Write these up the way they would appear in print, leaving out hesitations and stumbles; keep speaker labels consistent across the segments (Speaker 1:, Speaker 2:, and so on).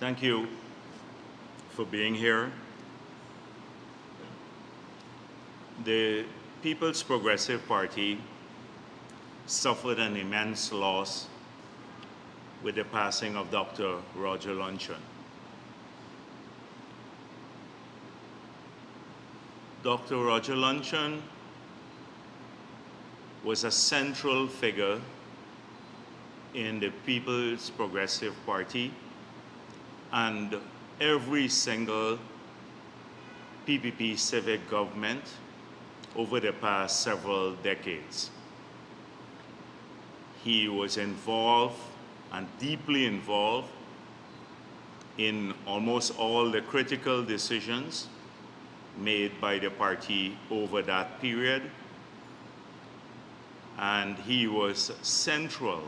Speaker 1: Thank you for being here. The People's Progressive Party suffered an immense loss with the passing of Dr. Roger Luncheon. Dr. Roger Luncheon was a central figure in the People's Progressive Party and every single PPP civic government over the past several decades. He was involved and deeply involved in almost all the critical decisions made by the party over that period, and he was central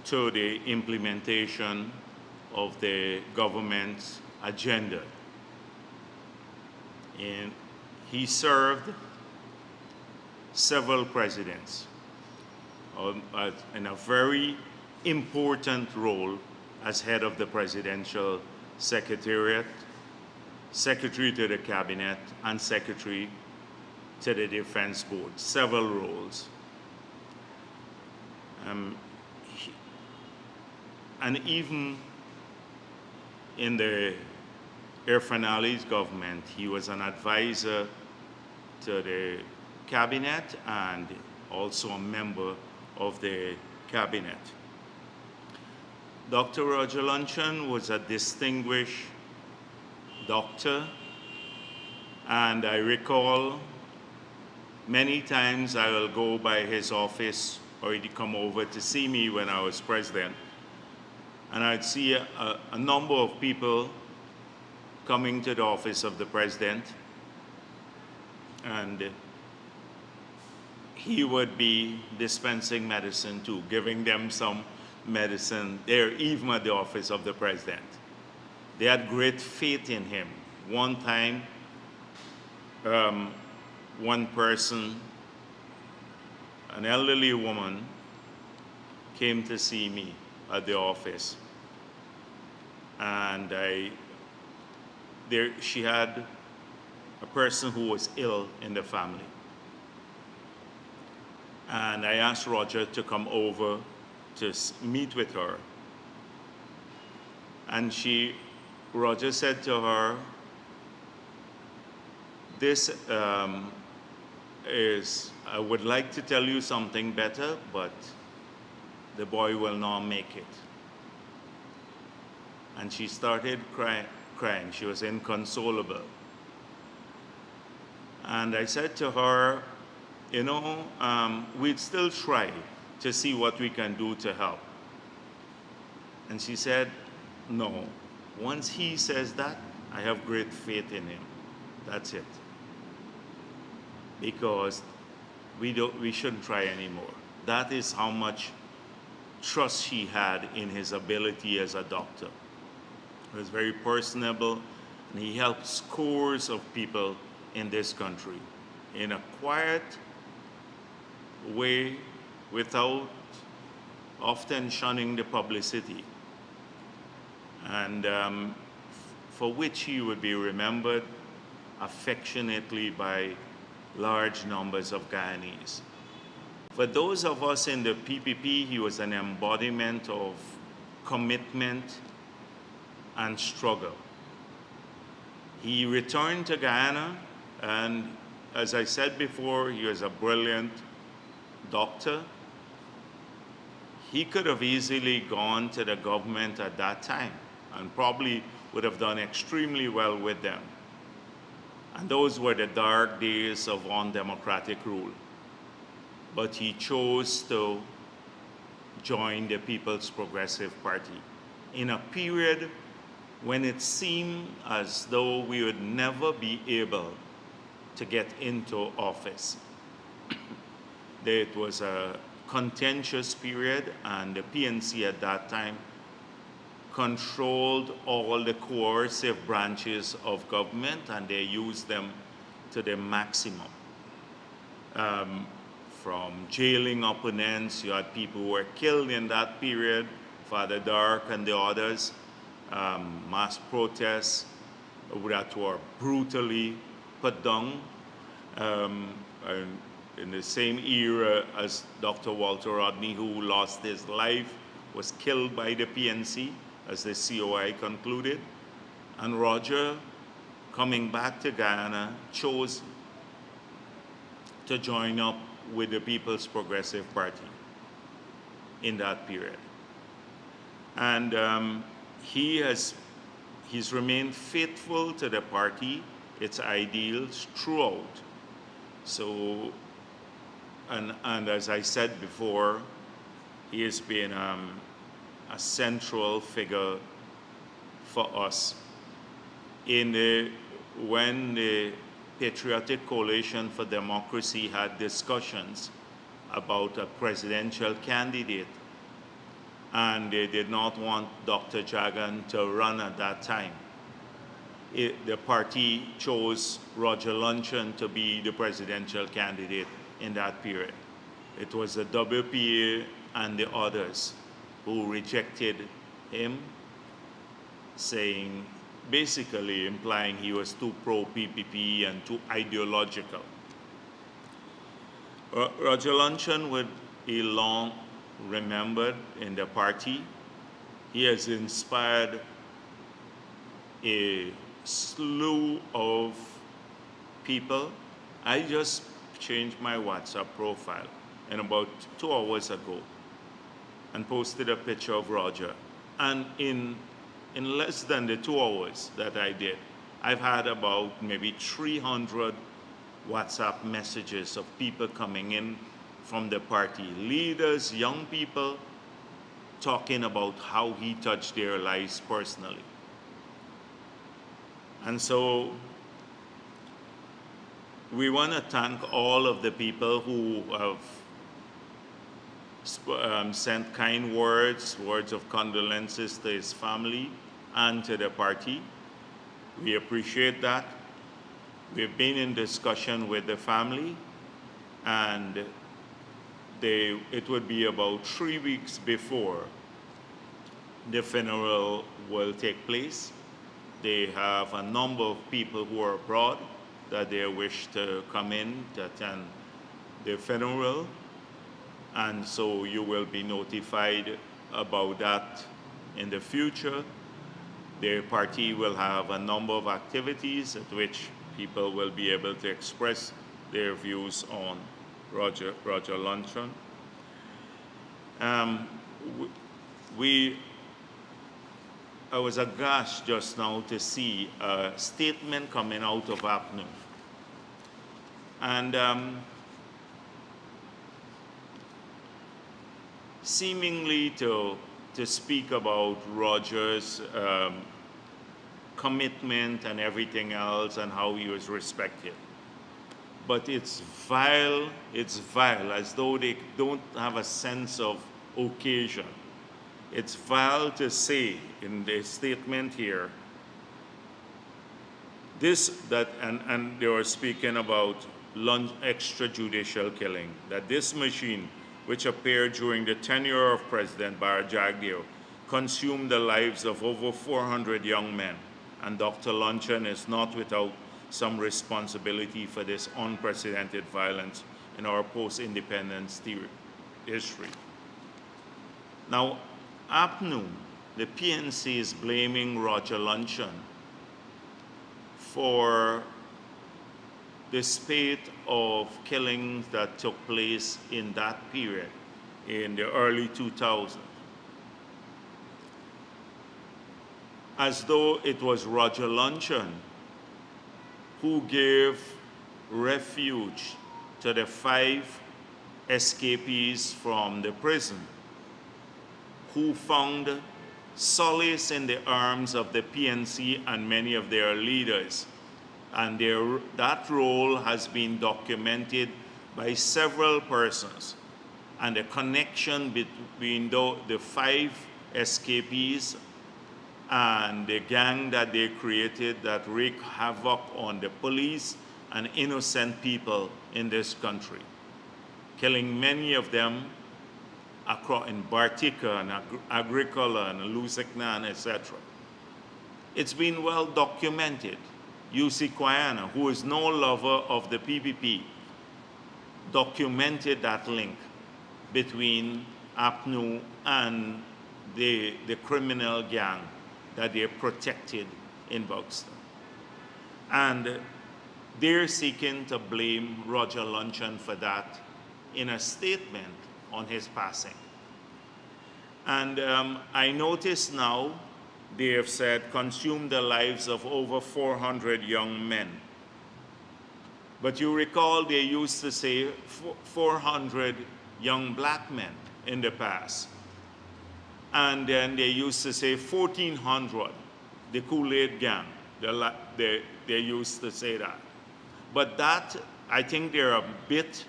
Speaker 1: to the implementation of the government's agenda. And he served several presidents in a very important role as head of the Presidential Secretariat, Secretary to the Cabinet, and Secretary to the Defense Board, several roles. And even in the Irfanali's government, he was an advisor to the Cabinet and also a member of the Cabinet. Dr. Roger Luncheon was a distinguished doctor, and I recall many times I will go by his office or he'd come over to see me when I was president, and I'd see a number of people coming to the office of the president, and he would be dispensing medicine too, giving them some medicine there, even at the office of the president. They had great faith in him. One time, one person, an elderly woman, came to see me at the office, and she had a person who was ill in the family. And I asked Roger to come over to meet with her. And Roger said to her, I would like to tell you something better, but the boy will not make it. And she started crying. She was inconsolable. And I said to her, you know, we'd still try to see what we can do to help. And she said, no, once he says that, I have great faith in him. That's it. Because we shouldn't try anymore. That is how much trust she had in his ability as a doctor. He was very personable, and he helped scores of people in this country in a quiet way, without often shunning the publicity, and for which he would be remembered affectionately by large numbers of Guyanese. For those of us in the PPP, he was an embodiment of commitment and struggle. He returned to Guyana, and as I said before, he was a brilliant doctor. He could have easily gone to the government at that time and probably would have done extremely well with them. And those were the dark days of undemocratic rule. But he chose to join the People's Progressive Party in a period when it seemed as though we would never be able to get into office. It was a contentious period, and the PNC at that time controlled all the coercive branches of government, and they used them to the maximum. From jailing opponents, you had people who were killed in that period, Father Dark and the others, mass protests that were brutally put down. And in the same era as Dr. Walter Rodney, who lost his life, was killed by the PNC, as the COI concluded. And Roger, coming back to Guyana, chose to join up with the People's Progressive Party in that period. And he's remained faithful to the party, its ideals throughout. So, and as I said before, he has been a central figure for us when the Patriotic Coalition for Democracy had discussions about a presidential candidate, and they did not want Dr. Jagan to run at that time. The party chose Roger Luncheon to be the presidential candidate in that period. It was the WPA and the others who rejected him, saying, basically implying he was too pro-PPP and too ideological. Roger Luncheon would be long remembered in the party. He has inspired a slew of people. I just changed my WhatsApp profile in about 2 hours ago and posted a picture of Roger. And in less than the 2 hours that I did, I've had about maybe 300 WhatsApp messages of people coming in from the party, leaders, young people, talking about how he touched their lives personally. And so we want to thank all of the people who have sent kind words of condolences to his family and to the party. We appreciate that. We've been in discussion with the family, and it would be about 3 weeks before the funeral will take place. They have a number of people who are abroad that they wish to come in to attend the funeral, and so you will be notified about that in the future. The party will have a number of activities at which people will be able to express their views on Roger Luncheon. I was aghast just now to see a statement coming out of APNU. And seemingly to speak about Roger's commitment and everything else and how he was respected. But it's vile, as though they don't have a sense of occasion. It's vile to say in the statement here, and they were speaking about extrajudicial killing, that this machine, which appeared during the tenure of President BHARRAT JAGDEO, consumed the lives of over 400 young men, and Dr. Luncheon is not without some responsibility for this unprecedented violence in our post-independence history. Now, APNU, the PNC, is blaming Roger Luncheon for the spate of killings that took place in that period, in the early 2000s, as though it was Roger Luncheon who gave refuge to the 5 escapees from the prison, who found solace in the arms of the PNC and many of their leaders. And that role has been documented by several persons. And the connection between the 5 escapees and the gang that they created that wreaked havoc on the police and innocent people in this country, killing many of them in Bartica and Agricola and Lusignan, etc. It's been well documented. UC Quayana, who is no lover of the PPP, documented that link between APNU and the criminal gang that they protected in Buxton. And they're seeking to blame Roger Luncheon for that in a statement on his passing. And I notice now they have said consumed the lives of over 400 young men. But you recall they used to say 400 young black men in the past. And then they used to say 1,400, the Kool-Aid gang. They used to say that. But that, I think they're a bit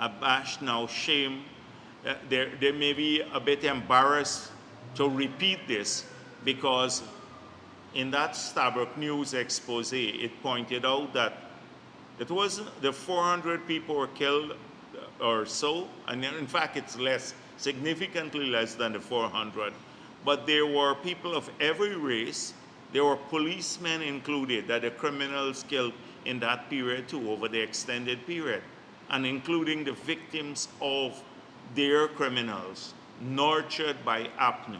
Speaker 1: abashed now, shame. They may be a bit embarrassed to repeat this because in that Starbuck News expose, it pointed out that it wasn't the 400 people were killed or so, and in fact it's less, significantly less than the 400. But there were people of every race. There were policemen included that the criminals killed in that period too, over the extended period, and including the victims of their criminals, nurtured by APNU.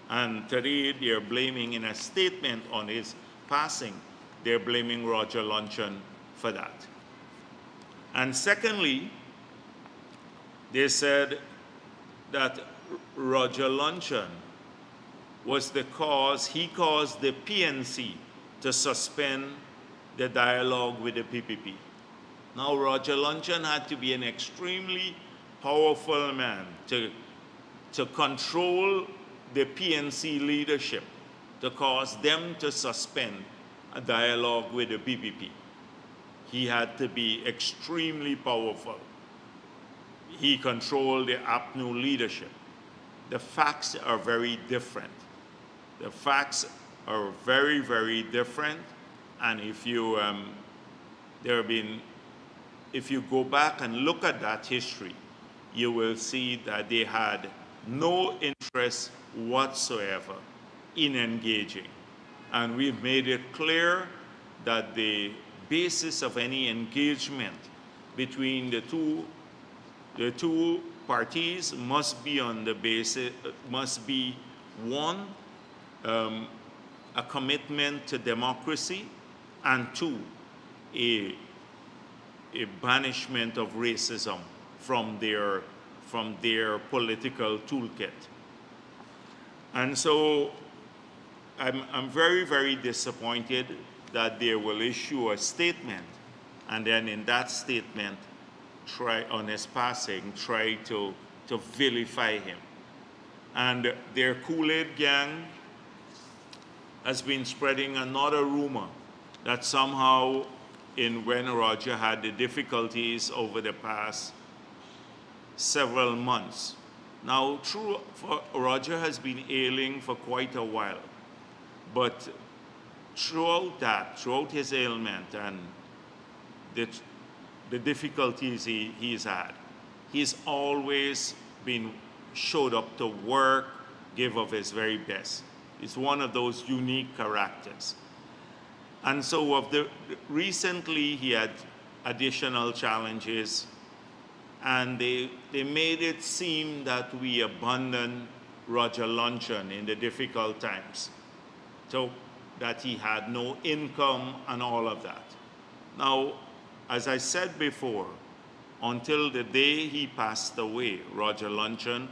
Speaker 1: And today they're blaming, in a statement on his passing, they're blaming Roger Luncheon for that. And secondly, they said that Roger Luncheon was the cause, he caused the PNC to suspend the dialogue with the PPP. Now, Roger Luncheon had to be an extremely powerful man to control the PNC leadership, to cause them to suspend a dialogue with the PPP. He had to be extremely powerful. He controlled the APNU leadership. The facts are very different. The facts are very, very different. And if you, if you go back and look at that history, you will see that they had no interest whatsoever in engaging. And we've made it clear that the basis of any engagement between the two parties must be on the basis, must be one, a commitment to democracy, and two, a banishment of racism from their political toolkit. And so I'm very, very disappointed that they will issue a statement, and then in that statement, try on his passing, try to vilify him. And their Kool-Aid gang has been spreading another rumor that somehow when Roger had the difficulties over the past several months. Now, Roger has been ailing for quite a while, but throughout his ailment and the difficulties he's had, he's always showed up to work, give of his very best. He's one of those unique characters. And so recently he had additional challenges, and they made it seem that we abandoned Roger Luncheon in the difficult times, so that he had no income and all of that. Now, as I said before, until the day he passed away, Roger Luncheon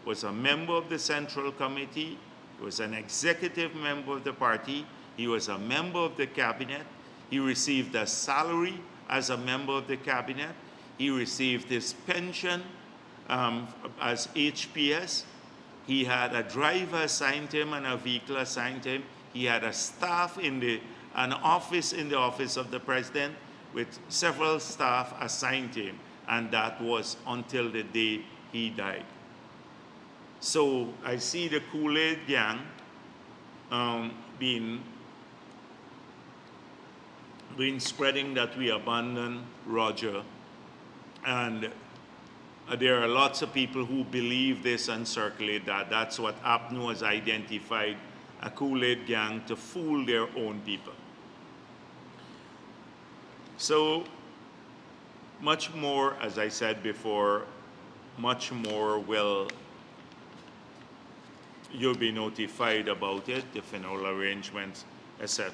Speaker 1: was a member of the Central Committee, he was an executive member of the party, he was a member of the cabinet, he received a salary as a member of the cabinet, he received his pension as HPS, he had a driver assigned to him and a vehicle assigned to him, he had a staff an office in the office of the president with several staff assigned to him, and that was until the day he died. So I see the Kool-Aid gang being spreading that we abandoned Roger, and there are lots of people who believe this and circulate that. That's what APNU has identified a Kool-Aid gang to fool their own people. So much more, as I said before, much more you'll be notified about it, the final arrangements, etc.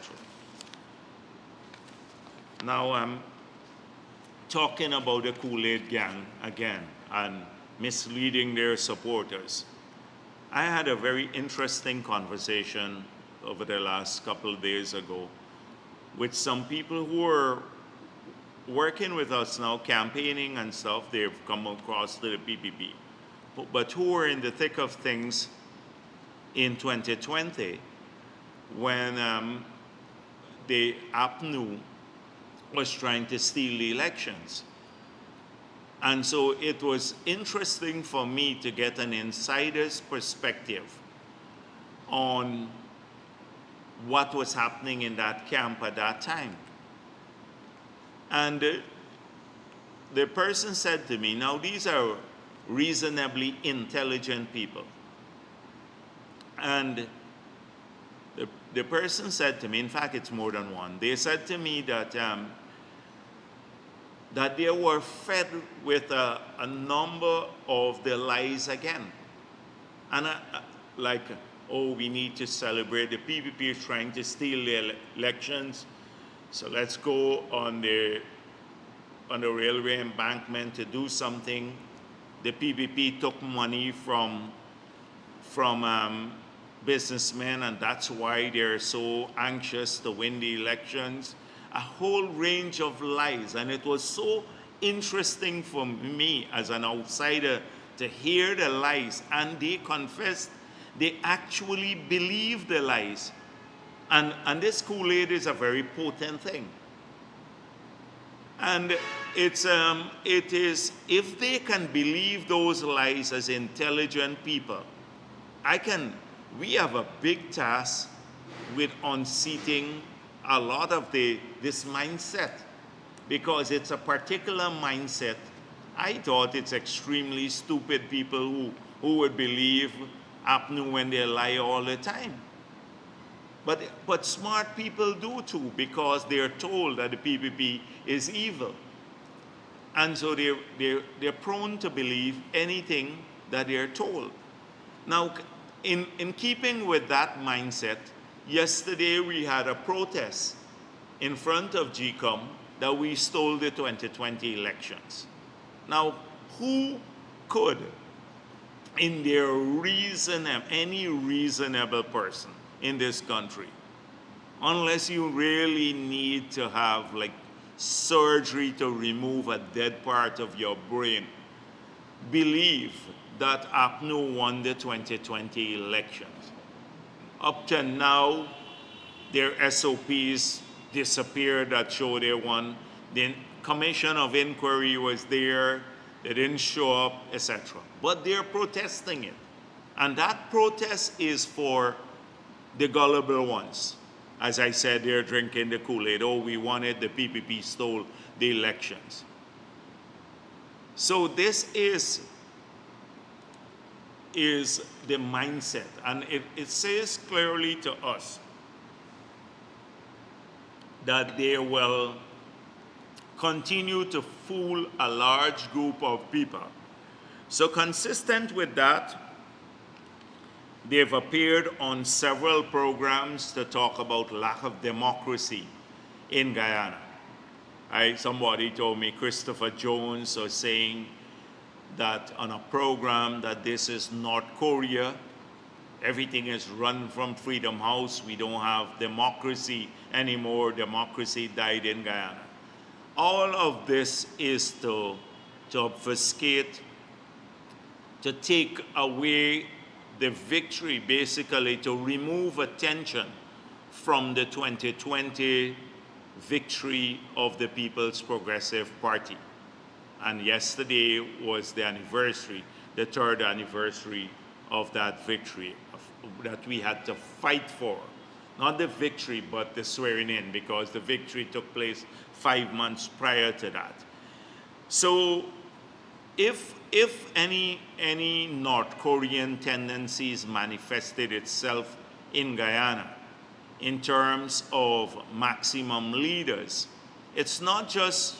Speaker 1: Now I'm talking about the Kool-Aid gang again and misleading their supporters. I had a very interesting conversation over the last couple of days ago with some people who are working with us now, campaigning and stuff. They've come across to the PPP, but who are in the thick of things in 2020 when the APNU was trying to steal the elections. And so it was interesting for me to get an insider's perspective on what was happening in that camp at that time. And the person said to me, now these are reasonably intelligent people. And the person said to me, in fact it's more than one, they said to me that that they were fed with a number of the lies again. And like, oh, we need to celebrate, the PPP is trying to steal the elections, so let's go on the railway embankment to do something. The PPP took money from businessmen, and that's why they're so anxious to win the elections. A whole range of lies, and it was so interesting for me as an outsider to hear the lies, and they confessed they actually believed the lies. And this Kool-Aid is a very potent thing. And it is, if they can believe those lies as intelligent people, we have a big task with unseating a lot of this mindset, because it's a particular mindset. I thought it's extremely stupid people who would believe APNU when they lie all the time. But smart people do too, because they're told that the PPP is evil. And so they're prone to believe anything that they're told. Now, in keeping with that mindset, yesterday we had a protest in front of GCOM that we stole the 2020 elections. Now, who could, in their any reasonable person in this country, unless you really need to have like surgery to remove a dead part of your brain, believe that APNU won the 2020 elections? Up to now, their SOPs disappeared that show they won. The commission of inquiry was there, they didn't show up, etc. But they're protesting it. And that protest is for the gullible ones. As I said, they're drinking the Kool-Aid. Oh, we won it, the PPP stole the elections. So this is the mindset, and it says clearly to us that they will continue to fool a large group of people. So consistent with that, they've appeared on several programs to talk about lack of democracy in Guyana. Somebody told me Christopher Jones was saying that on a program that this is North Korea, everything is run from Freedom House, we don't have democracy anymore, democracy died in Guyana. All of this is to obfuscate, to take away the victory, basically to remove attention from the 2020 victory of the People's Progressive Party. And yesterday was the anniversary, the third anniversary of that victory that we had to fight for. Not the victory, but the swearing in, because the victory took place 5 months prior to that. So if any North Korean tendencies manifested itself in Guyana in terms of maximum leaders. It's not just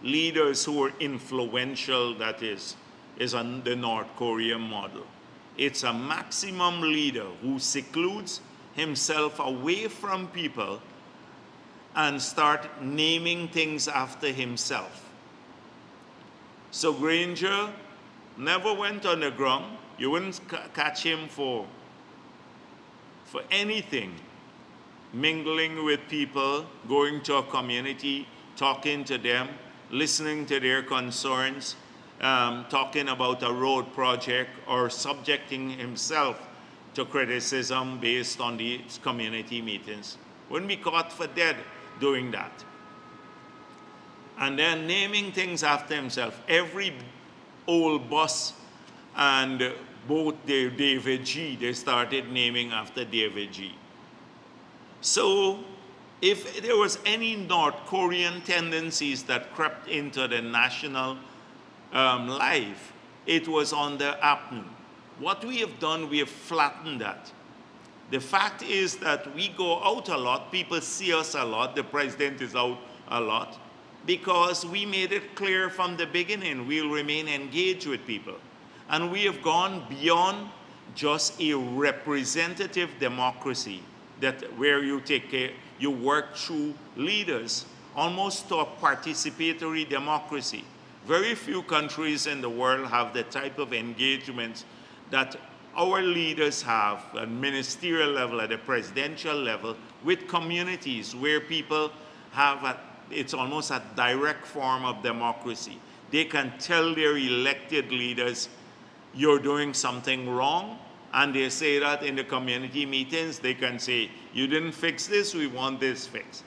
Speaker 1: leaders who are influential that is on the North Korean model. It's a maximum leader who secludes himself away from people and start naming things after himself. So Granger never went underground. You wouldn't catch him for anything. Mingling with people, going to a community, talking to them, listening to their concerns, talking about a road project, or subjecting himself to criticism based on these community meetings. Wouldn't be caught for dead doing that. And then naming things after himself. Every old bus and boat, David G., they started naming after David G. So if there was any North Korean tendencies that crept into the national life, it was on the APNU. What we have done, we have flattened that. The fact is that we go out a lot, people see us a lot, the president is out a lot, because we made it clear from the beginning we'll remain engaged with people. And we have gone beyond just a representative democracy where you work through leaders, almost to a participatory democracy. Very few countries in the world have the type of engagement that our leaders have at ministerial level, at the presidential level, with communities where people have it's almost a direct form of democracy. They can tell their elected leaders, you're doing something wrong, and they say that in the community meetings. They can say, you didn't fix this, we want this fixed.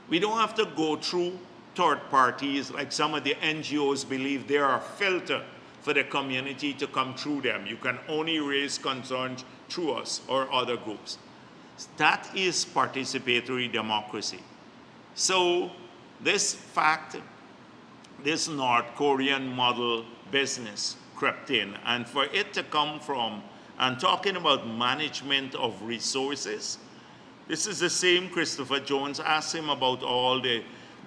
Speaker 1: We don't have to go through third parties like some of the NGOs believe they are a filter for the community to come through them. You can only raise concerns through us or other groups. That is participatory democracy. So this fact, this North Korean model business crept in, and for it to come from, and talking about management of resources, this is the same Christopher Jones. Asked him about all the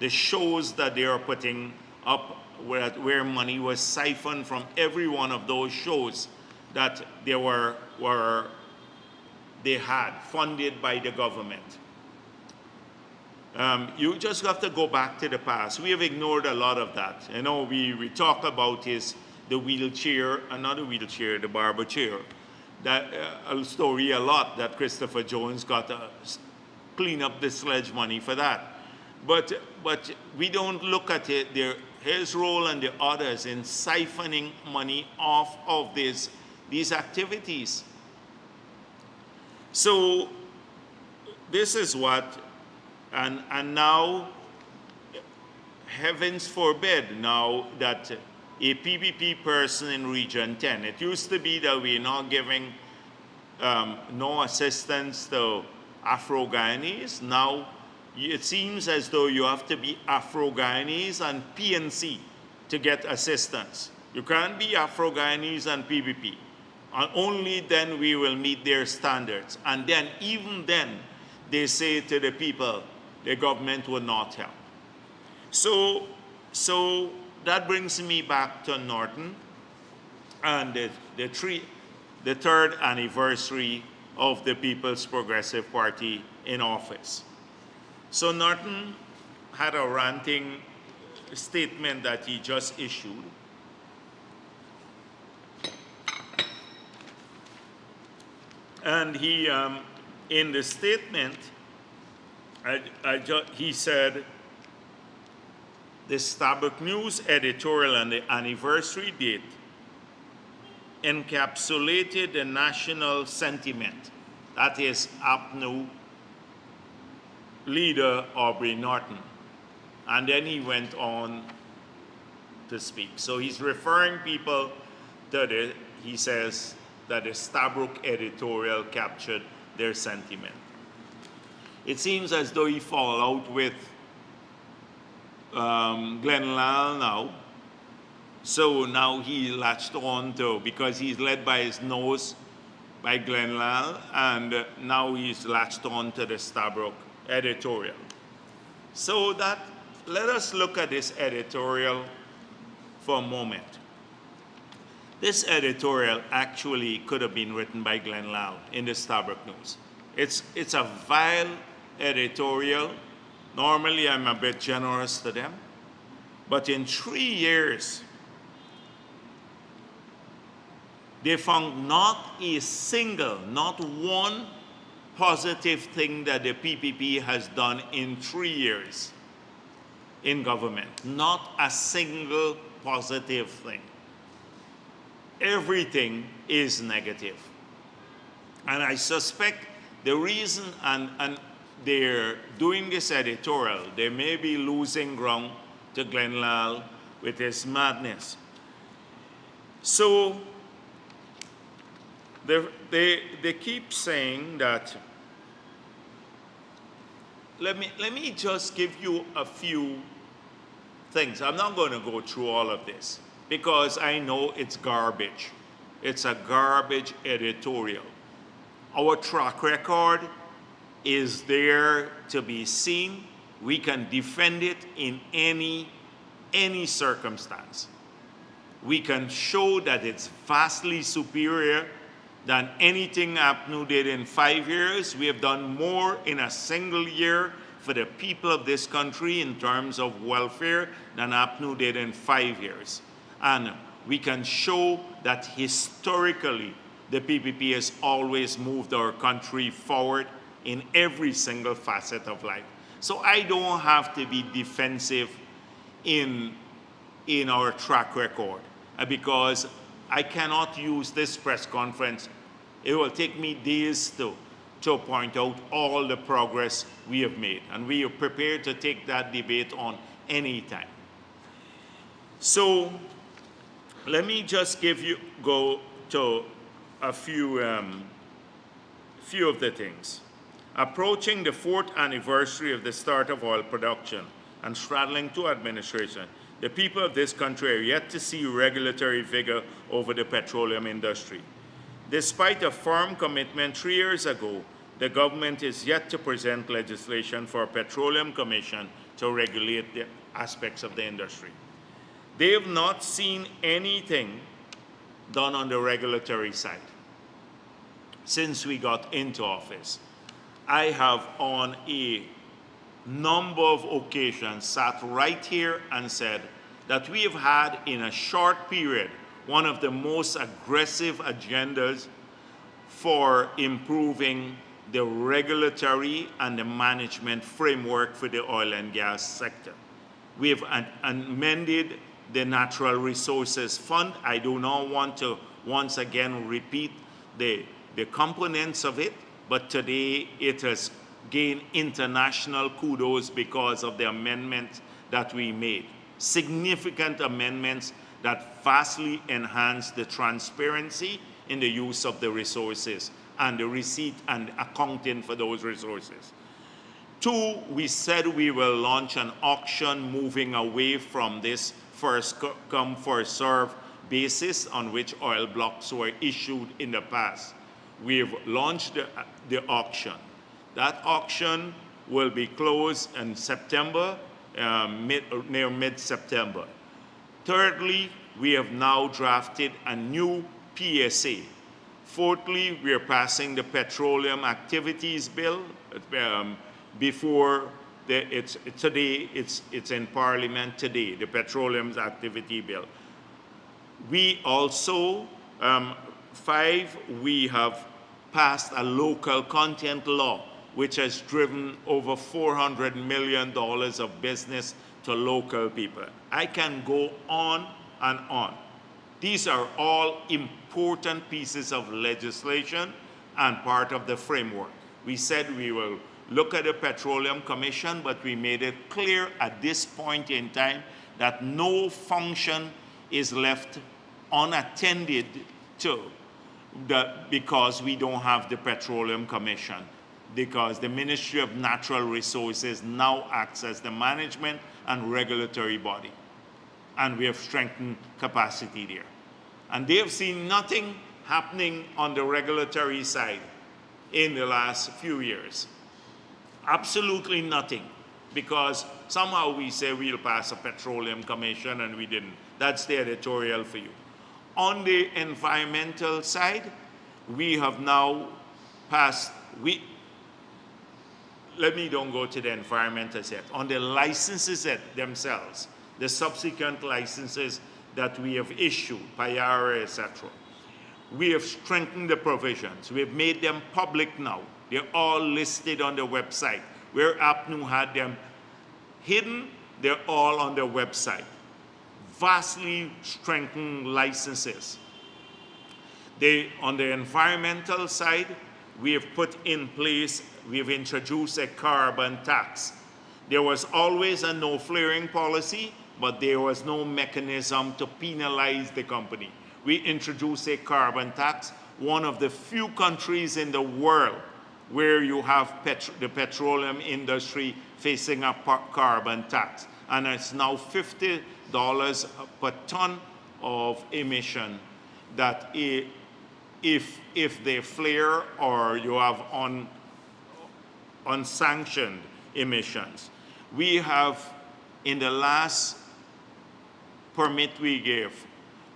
Speaker 1: shows that they are putting up where money was siphoned from every one of those shows that they had funded by the government. You just have to go back to the past. We have ignored a lot of that. You know, we talk about the wheelchair, another wheelchair, the barber chair. That a story a lot that Christopher Jones got to clean up the sledge money for that. But we don't look at his role and the others in siphoning money off of these activities. So this is what, and now, heavens forbid now that a PPP person in Region 10, it used to be that we're not giving no assistance to Afro-Guyanese. Now it seems as though you have to be Afro-Guyanese and PNC to get assistance. You can't be Afro-Guyanese and PPP. And only then we will meet their standards. And then, even then, they say to the people, the government will not help. So that brings me back to Norton and the third anniversary of the People's Progressive Party in office. So Norton had a ranting statement that he just issued. And he, in the statement, he said, the Starbuck News editorial on the anniversary date encapsulated the national sentiment. That is APNU leader Aubrey Norton. And then he went on to speak. So he's referring people to he says that the Starbuck editorial captured their sentiment. It seems as though he fall out with Glenn Lal now. So now he latched on to, because he's led by his nose, by Glenn Lal, and now he's latched on to the Stabroek editorial. So let us look at this editorial for a moment. This editorial actually could have been written by Glenn Lal in the Stabroek News. It's a vile editorial. Normally, I'm a bit generous to them. But in 3 years, they found not a single, not one positive thing that the PPP has done in 3 years in government. Not a single positive thing. Everything is negative. And I suspect the reason, and they're doing this editorial, they may be losing ground to Glenn Lal with his madness. So they keep saying that, let me just give you a few things. I'm not going to go through all of this because I know it's garbage. It's a garbage editorial. Our track record is there to be seen. We can defend it in any circumstance. We can show that it's vastly superior than anything APNU did in 5 years. We have done more in a single year for the people of this country in terms of welfare than APNU did in 5 years. And we can show that historically, the PPP has always moved our country forward in every single facet of life. So I don't have to be defensive in our track record because I cannot use this press conference. It will take me days to point out all the progress we have made. And we are prepared to take that debate on any time. So let me just go to a few of the things. Approaching the 4th anniversary of the start of oil production and straddling 2 administrations, the people of this country are yet to see regulatory vigor over the petroleum industry. Despite a firm commitment 3 years ago, the government is yet to present legislation for a petroleum commission to regulate the aspects of the industry. They have not seen anything done on the regulatory side since we got into office. I have on a number of occasions sat right here and said that we have had in a short period one of the most aggressive agendas for improving the regulatory and the management framework for the oil and gas sector. We have amended the Natural Resources Fund. I do not want to once again repeat the components of it, but today it has gained international kudos because of the amendments that we made. Significant amendments that vastly enhance the transparency in the use of the resources and the receipt and accounting for those resources. 2, we said we will launch an auction moving away from this first come, first serve basis on which oil blocks were issued in the past. We've launched the auction. That auction will be closed in September, near mid-September. Thirdly, we have now drafted a new PSA. Fourthly, we are passing the Petroleum Activities Bill. Today, it's in Parliament today, the Petroleum Activity Bill. We also, 5, we have passed a local content law, which has driven over $400 million of business to local people. I can go on and on. These are all important pieces of legislation and part of the framework. We said we will look at the Petroleum Commission, but we made it clear at this point in time that no function is left unattended to because we don't have the Petroleum Commission, because the Ministry of Natural Resources now acts as the management and regulatory body. And we have strengthened capacity there. And they have seen nothing happening on the regulatory side in the last few years? Absolutely nothing, because somehow we say we'll pass a petroleum commission and we didn't. That's the editorial for you. On the environmental side, we have now passed, let me don't go to the environmental yet. On the licenses themselves, the subsequent licenses that we have issued, PPP, etc., we have strengthened the provisions. We have made them public now. They're all listed on the website. Where APNU had them hidden, they're all on the website. Vastly strengthened licenses. On the environmental side, we have put in place, we have introduced a carbon tax. There was always a no flaring policy, but there was no mechanism to penalize the company. We introduced a carbon tax, one of the few countries in the world where you have the petroleum industry facing a carbon tax. And it's now $50 per ton of emission that if they flare or you have unsanctioned emissions. We have, in the last permit we gave,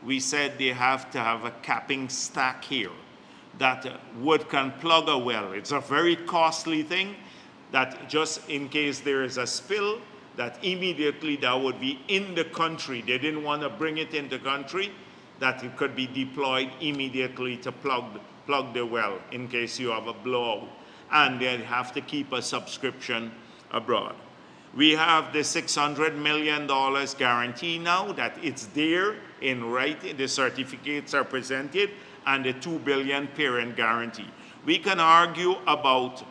Speaker 1: we said they have to have a capping stack here that wood can plug a well. It's a very costly thing that just in case there is a spill, that immediately that would be in the country. They didn't want to bring it in the country, that it could be deployed immediately to plug the well in case you have a blowout. And they'd have to keep a subscription abroad. We have the $600 million guarantee now that it's there in writing. The certificates are presented, and the $2 billion parent guarantee. We can argue about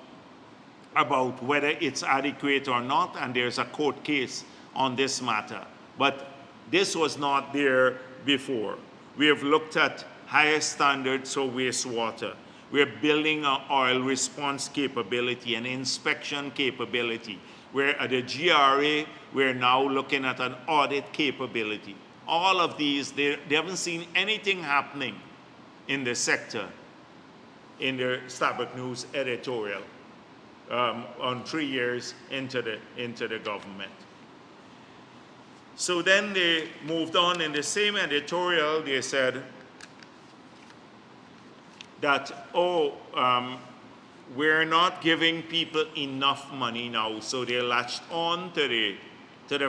Speaker 1: whether it's adequate or not, and there's a court case on this matter. But this was not there before. We have looked at higher standards for wastewater. We're building an oil response capability, an inspection capability. We're at the GRA, we're now looking at an audit capability. All of these, they haven't seen anything happening in the sector in the Starbuck News editorial on 3 years into the government. So then they moved on in the same editorial. They said that, we're not giving people enough money now, so they latched on to the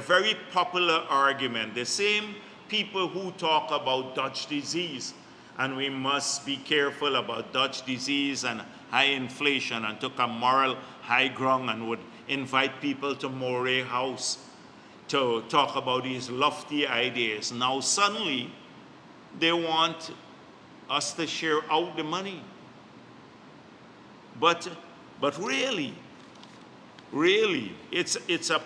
Speaker 1: very popular argument. The same people who talk about Dutch disease, and we must be careful about Dutch disease and high inflation, and took a moral high ground and would invite people to Moray House to talk about these lofty ideas. Now suddenly, they want us to share out the money. But really, it's a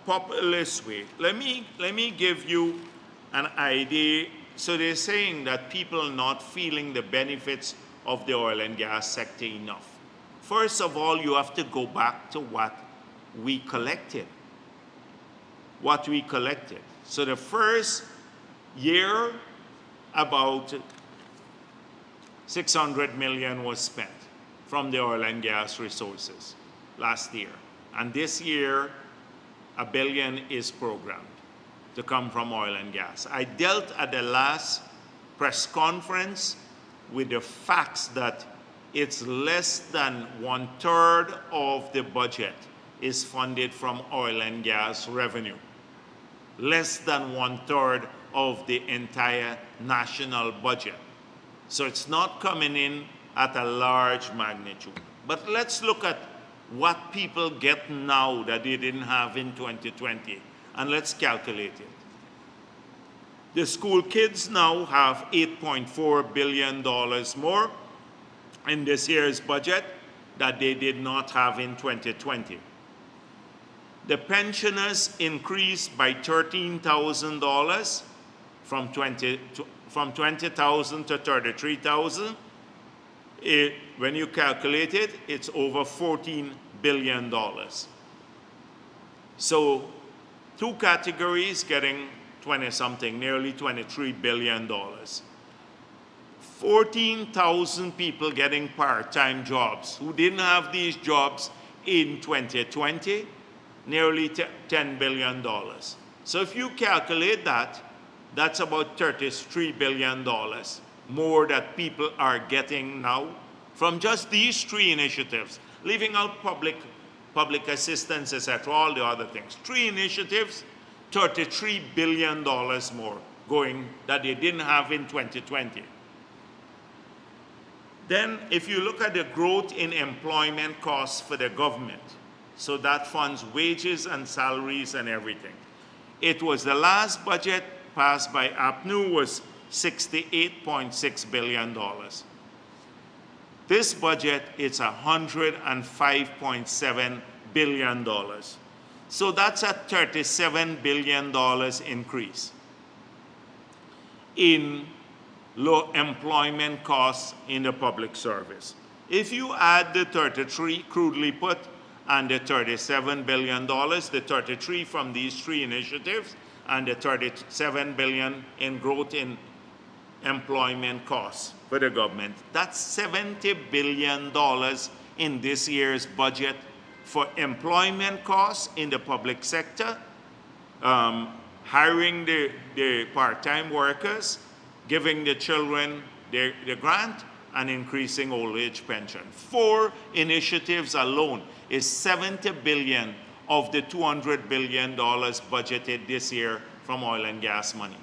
Speaker 1: populist way. Let me give you an idea. So they're saying that people are not feeling the benefits of the oil and gas sector enough. First of all, you have to go back to what we collected. So the first year, about 600 million was spent from the oil and gas resources last year. And this year, $1 billion is programmed to come from oil and gas. I dealt at the last press conference with the facts that it's less than 1/3 of the budget is funded from oil and gas revenue. Less than 1/3 of the entire national budget. So it's not coming in at a large magnitude. But let's look at what people get now that they didn't have in 2020, and let's calculate it. The school kids now have $8.4 billion more in this year's budget that they did not have in 2020. The pensioners increased by $13,000 from $20,000 to $33,000. When you calculate it, it's over $14 billion. So 2 categories getting 20-something, nearly $23 billion. 14,000 people getting part-time jobs who didn't have these jobs in 2020, nearly $10 billion. So if you calculate that, that's about $33 billion more that people are getting now from just these three initiatives, leaving out public assistance, etc., all the other things. Three initiatives, $33 billion more going that they didn't have in 2020. Then if you look at the growth in employment costs for the government, so that funds wages and salaries and everything. It was the last budget passed by APNU was $68.6 billion. This budget is $105.7 billion. So that's a $37 billion increase in low employment costs in the public service. If you add the 33, crudely put, and the $37 billion, the 33 from these three initiatives, and the $37 billion in growth in employment costs for the government, that's $70 billion in this year's budget for employment costs in the public sector, hiring the part-time workers, giving the children the grant, and increasing old age pension. 4 initiatives alone is $70 billion of the $200 billion budgeted this year from oil and gas money.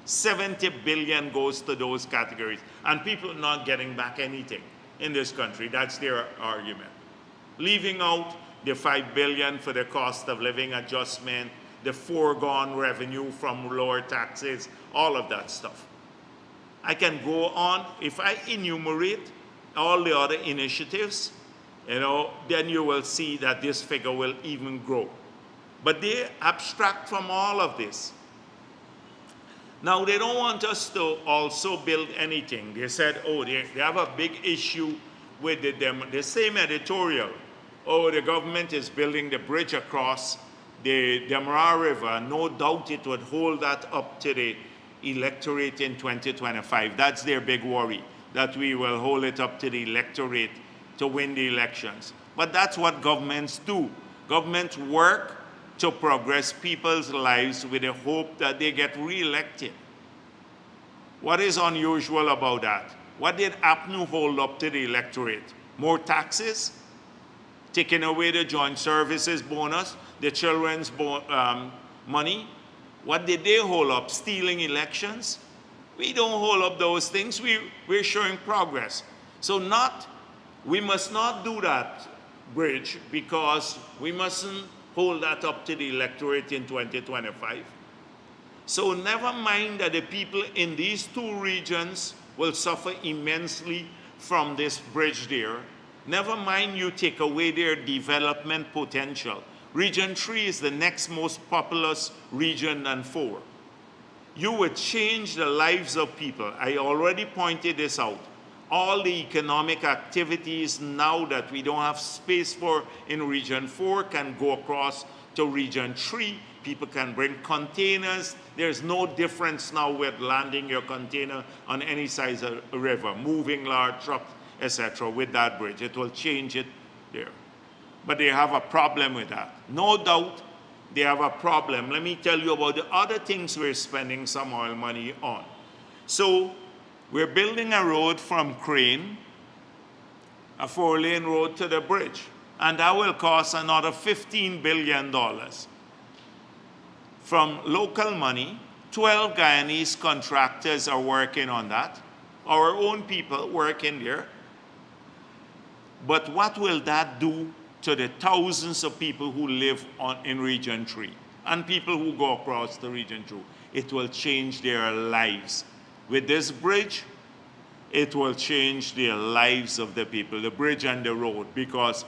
Speaker 1: $70 billion goes to those categories, and people are not getting back anything in this country. That's their argument. Leaving out the $5 billion for the cost of living adjustment, the foregone revenue from lower taxes, all of that stuff. I can go on. If I enumerate all the other initiatives, then you will see that this figure will even grow. But they abstract from all of this. Now, they don't want us to also build anything. They said, oh, they have a big issue with the same editorial. Oh, the government is building the bridge across the Demerara River. No doubt it would hold that up to the electorate in 2025. That's their big worry, that we will hold it up to the electorate to win the elections. But that's what governments do. Governments work to progress people's lives with the hope that they get re-elected. What is unusual about that? What did APNU hold up to the electorate? More taxes? Taking away the joint services bonus, the children's money? What did they hold up? Stealing elections? We don't hold up those things. We're showing progress. So we must not do that bridge, because we mustn't hold that up to the electorate in 2025. So never mind that the people in these 2 regions will suffer immensely from this bridge there. Never mind you take away their development potential. Region 3 is the next most populous region than 4. You would change the lives of people. I already pointed this out. All the economic activities now that we don't have space for in Region 4 can go across to Region 3. People can bring containers. There's no difference now with landing your container on any side of a river, moving large trucks, etc. with that bridge. It will change it there. But they have a problem with that. No doubt they have a problem. Let me tell you about the other things we're spending some oil money on. So we're building a road from Crane, a 4-lane road to the bridge, and that will cost another $15 billion. From local money, 12 Guyanese contractors are working on that. Our own people working there. But what will that do to the thousands of people who live in Region 3 and people who go across the Region 2? It will change their lives. With this bridge, it will change the lives of the people, the bridge and the road, because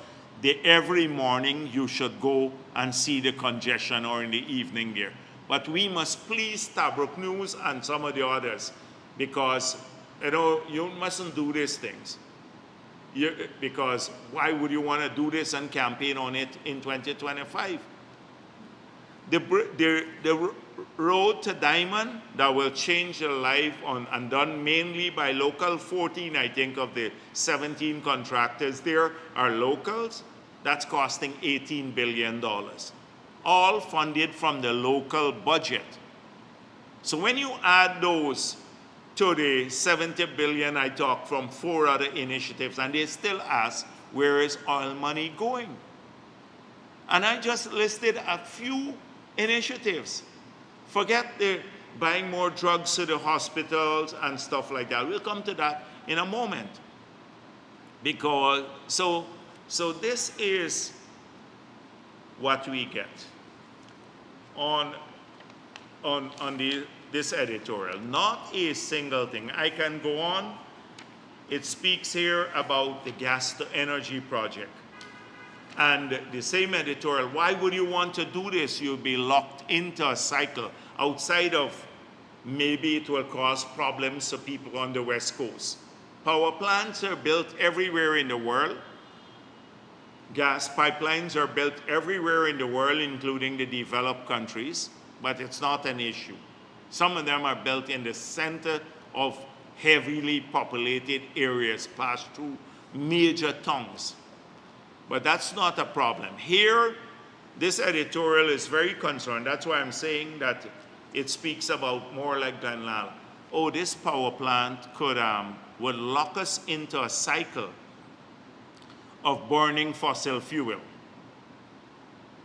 Speaker 1: every morning you should go and see the congestion, or in the evening there. But we must please Tabrook News and some of the others, because you mustn't do these things. Because why would you want to do this and campaign on it in 2025? The road to Diamond that will change the life and done mainly by local. 14, I think, of the 17 contractors there are locals. That's costing $18 billion, all funded from the local budget. So when you add those to the 70 billion I talked from 4 other initiatives, and they still ask, where is oil money going? And I just listed a few initiatives. Forget the buying more drugs to the hospitals and stuff like that. We'll come to that in a moment. Because, so this is what we get on this editorial. Not a single thing. I can go on. It speaks here about the gas to energy project. And the same editorial, why would you want to do this? You'll be locked into a cycle outside of maybe it will cause problems to people on the West Coast. Power plants are built everywhere in the world. Gas pipelines are built everywhere in the world, including the developed countries, but it's not an issue. Some of them are built in the center of heavily populated areas, pass through major towns. But that's not a problem. Here, this editorial is very concerned. That's why I'm saying that it speaks about more like Glenlala. Oh, this power plant would lock us into a cycle of burning fossil fuel.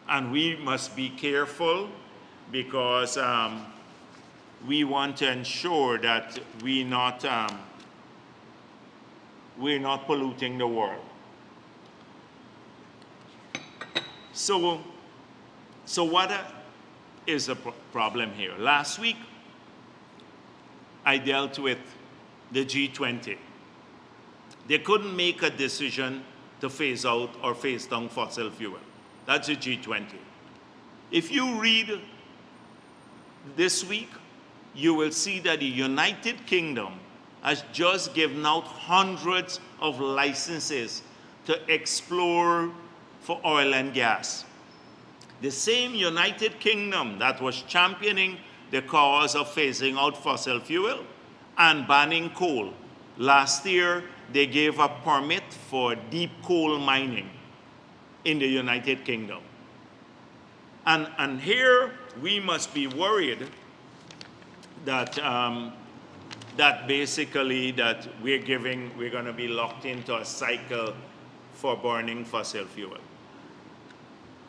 Speaker 1: And we must be careful because we want to ensure that we're not polluting the world. So what is the problem here? Last week, I dealt with the G20. They couldn't make a decision to phase out or phase down fossil fuel. That's the G20. If you read this week, you will see that the United Kingdom has just given out hundreds of licenses to explore for oil and gas. The same United Kingdom that was championing the cause of phasing out fossil fuel and banning coal. Last year, they gave a permit for deep coal mining in the United Kingdom. And here, we must be worried that that basically that we're going to be locked into a cycle for burning fossil fuel.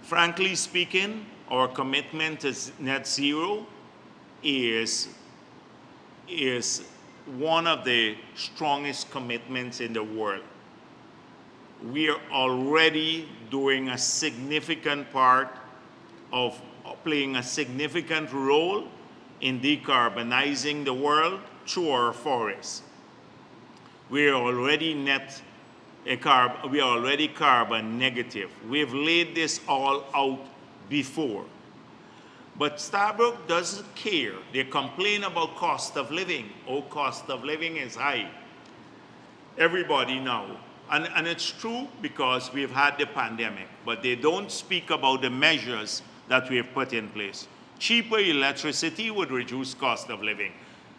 Speaker 1: Frankly speaking, our commitment to net zero is one of the strongest commitments in the world. We are already doing a significant part of playing a significant role in decarbonizing the world through our forests. We are already carbon negative. We've laid this all out before. But Starbucks doesn't care. They complain about cost of living. Oh, cost of living is high. Everybody now. And it's true because we've had the pandemic, but they don't speak about the measures that we have put in place. Cheaper electricity would reduce cost of living.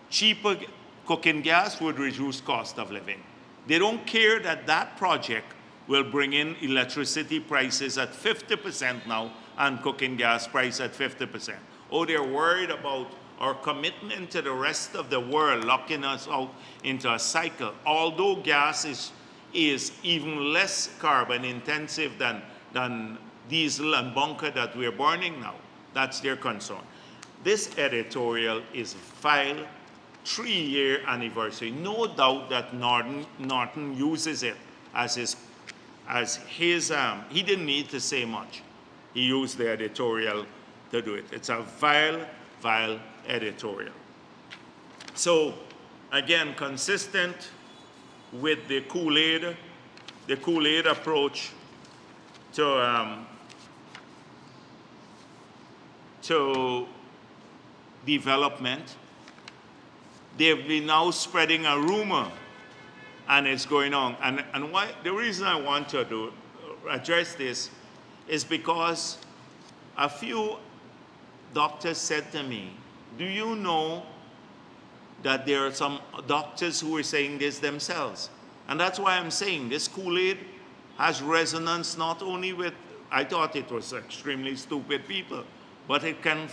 Speaker 1: Cheaper cooking gas would reduce cost of living. They don't care that that project will bring in electricity prices at 50% now and cooking gas price at 50%. Oh, they're worried about our commitment to the rest of the world, locking us out into a cycle. Although gas is even less carbon intensive than diesel and bunker that we're burning now. That's their concern. This editorial is filed 3-year anniversary. No doubt that Norton uses it as his, he didn't need to say much. He used the editorial to do it. It's a vile editorial. So, again, consistent with the Kool-Aid approach to development, they've been now spreading a rumor, and it's going on. And why, the reason I want to address this is because a few doctors said to me, Do you know that there are some doctors who are saying this themselves? And that's why I'm saying this Kool-Aid has resonance not only with, I thought it was extremely stupid people, but it can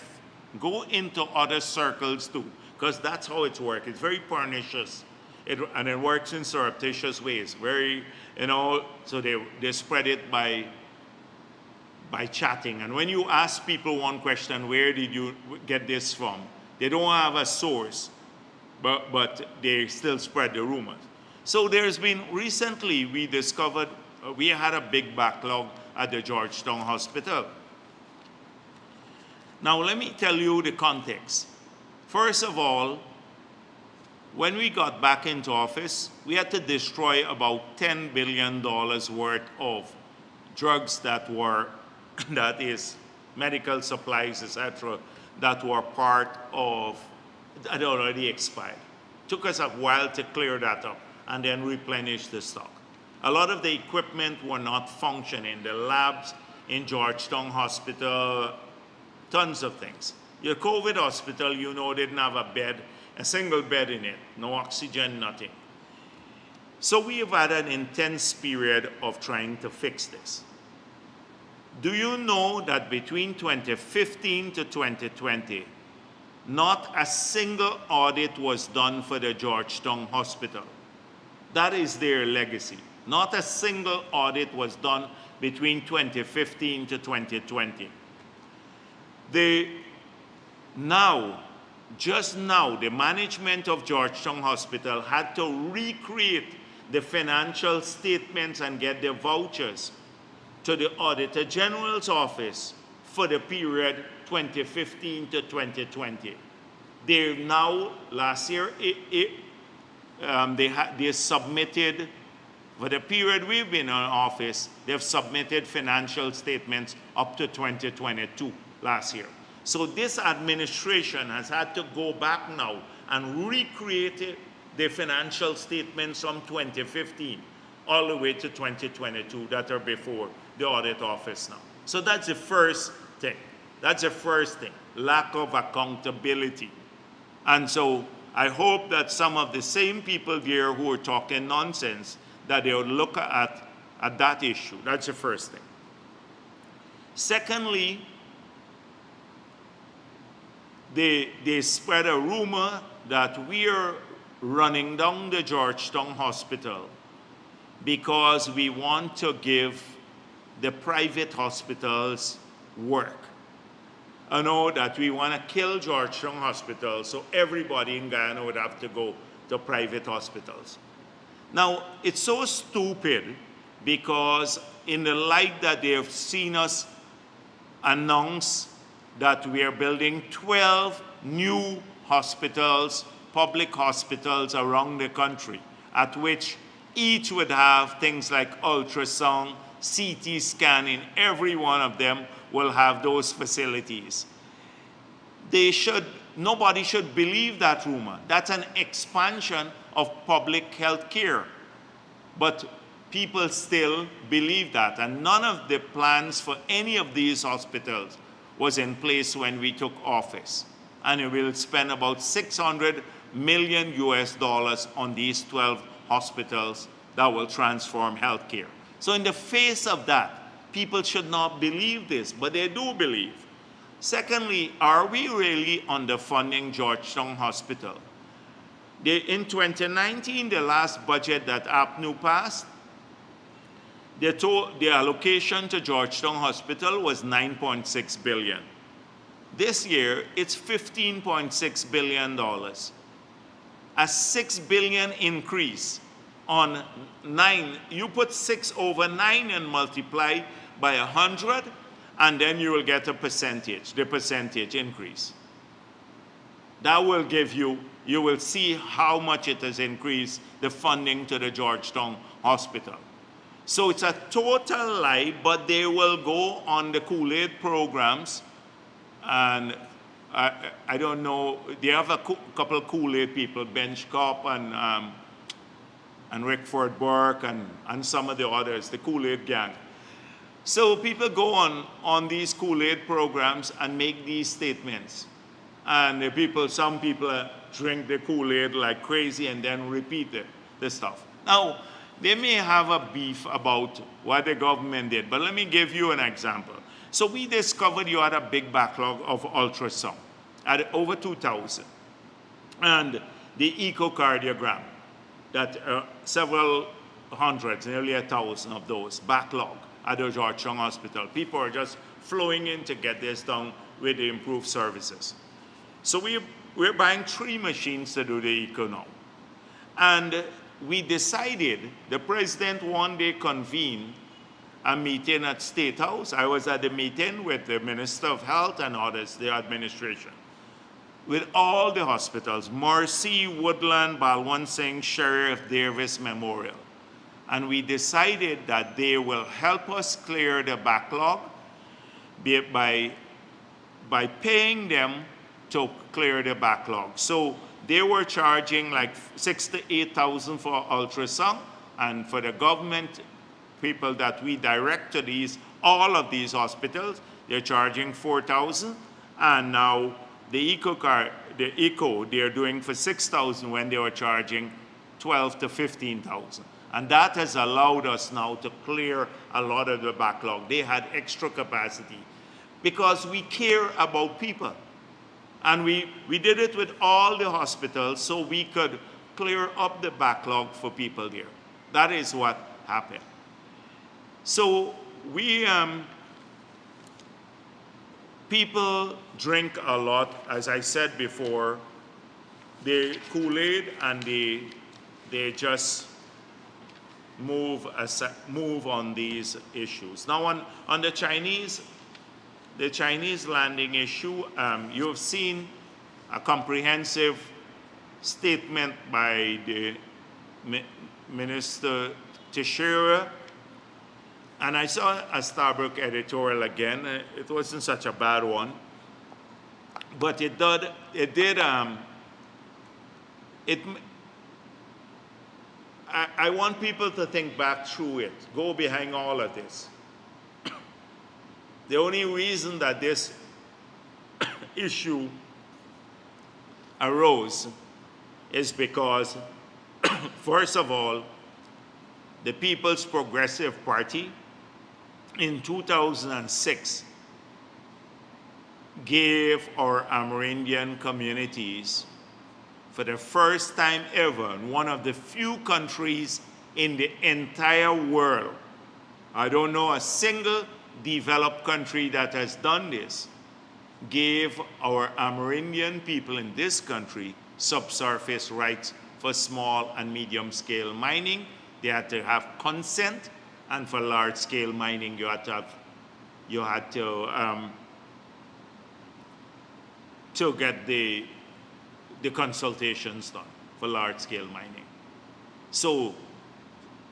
Speaker 1: go into other circles too, because that's how it works. It's very pernicious, and it works in surreptitious ways. Very, so they spread it by chatting. And when you ask people one question, where did you get this from? They don't have a source, but they still spread the rumors. So there's been, recently we discovered, we had a big backlog at the Georgetown Hospital. Now let me tell you the context. First of all, when we got back into office, we had to destroy about $10 billion worth of drugs that is medical supplies, etc., that were part of, that already expired. Took us a while to clear that up and then replenish the stock. A lot of the equipment were not functioning. The labs in Georgetown Hospital, tons of things. Your COVID hospital, didn't have a bed, a single bed in it, no oxygen, nothing. So we have had an intense period of trying to fix this. Do you know that between 2015 to 2020, not a single audit was done for the Georgetown Hospital? That is their legacy. Not a single audit was done between 2015 to 2020. Just now, the management of Georgetown Hospital had to recreate the financial statements and get their vouchers to the Auditor General's office for the period 2015 to 2020. They now, last year, they submitted, for the period we've been in office, they've submitted financial statements up to 2022, last year. So this administration has had to go back now and recreate the financial statements from 2015 all the way to 2022 that are before the audit office now. So that's the first thing. That's the first thing, lack of accountability. And so I hope that some of the same people here who are talking nonsense, that they will look at that issue. That's the first thing. Secondly, they spread a rumor that we are running down the Georgetown Hospital because we want to give the private hospitals work. I know that we want to kill Georgetown Hospital so everybody in Guyana would have to go to private hospitals. Now, it's so stupid because in the light that they have seen us announce that we are building 12 new hospitals, public hospitals around the country, at which each would have things like ultrasound, CT scanning, every one of them will have those facilities. Nobody should believe that rumor. That's an expansion of public health care. But people still believe that, and none of the plans for any of these hospitals was in place when we took office. And we will spend about $600 million on these 12 hospitals that will transform healthcare. So in the face of that, people should not believe this, but they do believe. Secondly, are we really underfunding Georgetown Hospital? In 2019, the last budget that APNU passed, the allocation to Georgetown Hospital was $9.6 billion. This year, it's $15.6 billion. A $6 billion increase on 9. You put 6 over 9 and multiply by 100, and then you will get a percentage, the percentage increase. That will give you will see how much it has increased the funding to the Georgetown Hospital. So it's a total lie, but they will go on the Kool-Aid programs, and I don't know, they have a couple of Kool-Aid people, Bench Cop and Rickford Burke and some of the others, the Kool-Aid gang. So people go on these Kool-Aid programs and make these statements. And the people, some people drink the Kool-Aid like crazy and then repeat the stuff. Now, they may have a beef about what the government did, but let me give you an example. So we discovered you had a big backlog of ultrasound at over 2,000. And the echocardiogram, that several hundreds, nearly 1,000 of those backlog at the Georgetown Hospital. People are just flowing in to get this done with the improved services. So we're buying 3 machines to do the echo now. And we decided, the president one day convened a meeting at State House. I was at the meeting with the Minister of Health and others, the administration, with all the hospitals, Mercy, Woodland, Balwant Singh, Sheriff Davis Memorial. And we decided that they will help us clear the backlog by paying them to clear the backlog. So they were charging like 6,000 to 8,000 for ultrasound, and for the government people that we direct to these, all of these hospitals, they're charging 4,000, and now the echo they're doing for 6,000 when they were charging 12 to 15,000. And that has allowed us now to clear a lot of the backlog. They had extra capacity because we care about people. And we did it with all the hospitals so we could clear up the backlog for people there. That is what happened. So people drink a lot, as I said before, they Kool-Aid and they just move on these issues. Now on the Chinese landing issue, you've seen a comprehensive statement by the Minister Teixeira, and I saw a Starbuck editorial again. It wasn't such a bad one, but I want people to think back through it, go behind all of this. The only reason that this issue arose is because, first of all, the People's Progressive Party in 2006 gave our Amerindian communities, for the first time ever, in one of the few countries in the entire world, I don't know a single developed country that has done this, gave our Amerindian people in this country subsurface rights for small and medium scale mining. They had to have consent, and for large scale mining you had to get the consultations done for large scale mining. So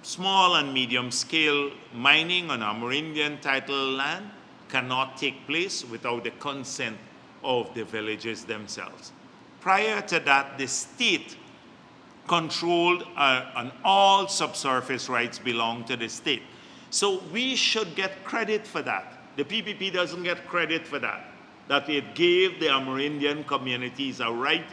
Speaker 1: small and medium scale mining on Amerindian title land cannot take place without the consent of the villages themselves. Prior to that, the state controlled and all subsurface rights belong to the state. So we should get credit for that. The PPP doesn't get credit for that it gave the Amerindian communities a right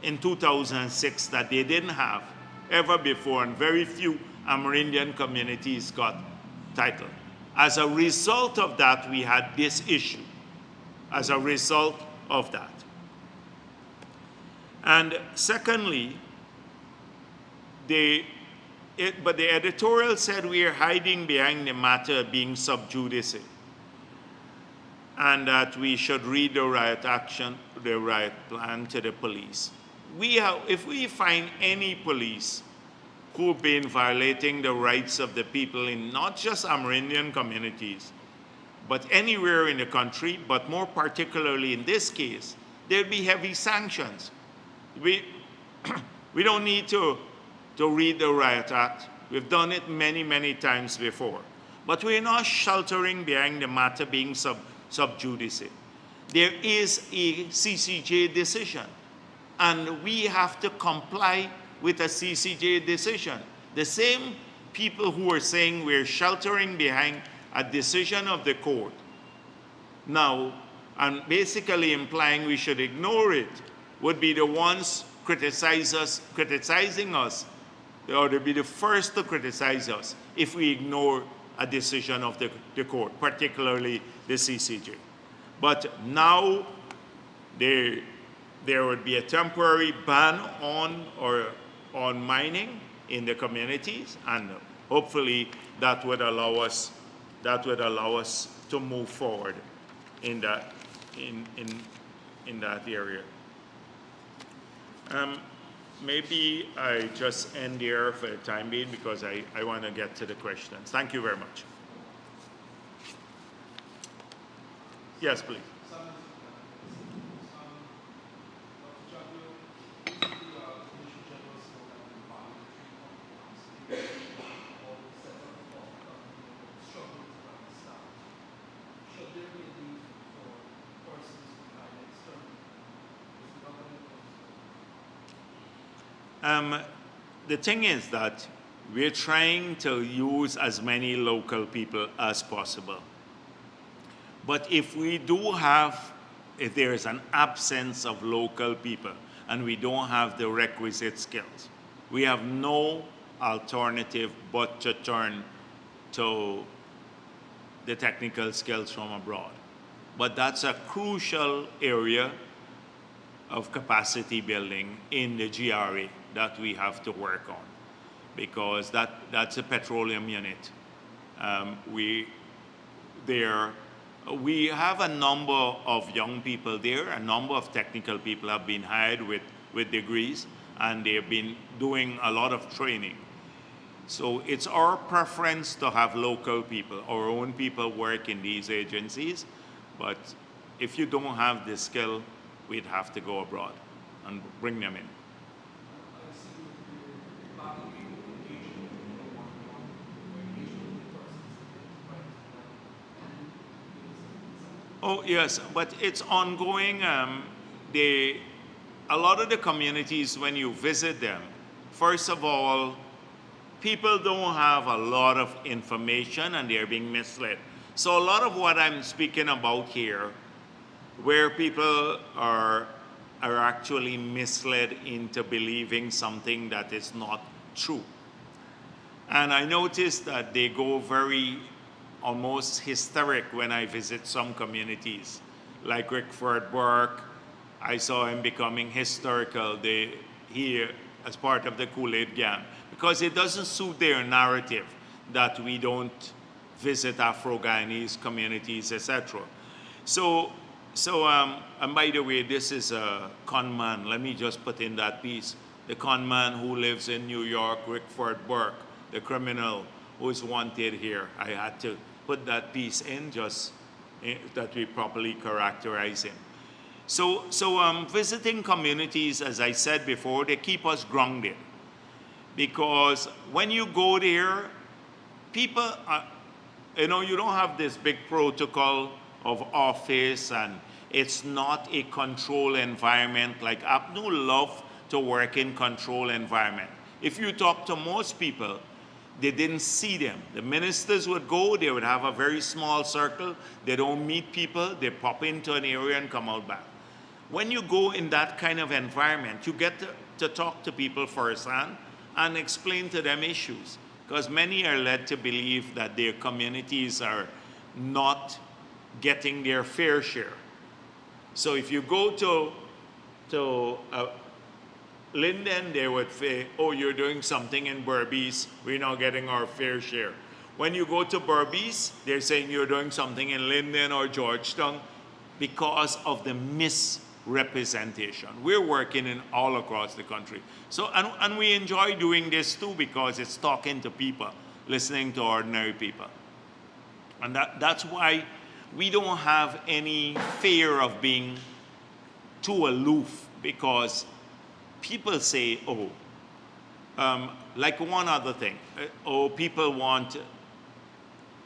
Speaker 1: in 2006 that they didn't have ever before, and very few Amerindian communities got title. As a result of that, we had this issue. As a result of that. And secondly, but the editorial said we are hiding behind the matter being sub judice, and that we should read the riot plan to the police. If we find any police who've been violating the rights of the people in not just Amerindian communities, but anywhere in the country, but more particularly in this case, there'll be heavy sanctions. We don't need to read the Riot Act. We've done it many, many times before. But we're not sheltering behind the matter being sub judice. There is a CCJ decision, and we have to comply with a CCJ decision. The same people who are saying we're sheltering behind a decision of the court now and basically implying we should ignore it, would be the ones criticizing us, or to be the first to criticize us if we ignore a decision of the court, particularly the CCJ. But now there would be a temporary ban on mining in the communities, and hopefully that would allow us to move forward in that area. Maybe I just end here for the time being because I want to get to the questions. Thank you very much. Yes, please. The thing is that we're trying to use as many local people as possible. But if there is an absence of local people and we don't have the requisite skills, we have no alternative but to turn to the technical skills from abroad. But that's a crucial area of capacity building in the GRA that we have to work on, because that's a petroleum unit. We have a number of young people there. A number of technical people have been hired with degrees, and they've been doing a lot of training. So it's our preference to have local people, our own people work in these agencies, but if you don't have the skill, we'd have to go abroad and bring them in. Oh, yes, but it's ongoing. A lot of the communities, when you visit them, first of all, people don't have a lot of information and they're being misled. So a lot of what I'm speaking about here, where people are actually misled into believing something that is not true. And I noticed that they go very almost hysteric when I visit some communities. Like Rickford Burke, I saw him becoming hysterical here as part of the Kool-Aid gang, because it doesn't suit their narrative that we don't visit Afro-Guyanese communities, etc. And by the way, this is a con man. Let me just put in that piece. The con man who lives in New York, Rickford Burke, the criminal who is wanted here. I had to put that piece in just that we properly characterize him. So visiting communities, as I said before, they keep us grounded. Because when you go there, people, you don't have this big protocol of office, and it's not a control environment. Like APNU love to work in control environment. If you talk to most people, they didn't see them. The ministers would go, they would have a very small circle, they don't meet people, they pop into an area and come out back. When you go in that kind of environment, you get to talk to people firsthand and explain to them issues, because many are led to believe that their communities are not getting their fair share. So if you go to Linden, they would say, oh, you're doing something in Berbice, we're not getting our fair share. When you go to Berbice, they're saying you're doing something in Linden or Georgetown because of the misrepresentation. We're working in all across the country. So, and we enjoy doing this too, because it's talking to people, listening to ordinary people. And that's why we don't have any fear of being too aloof, because people say, like one other thing, people want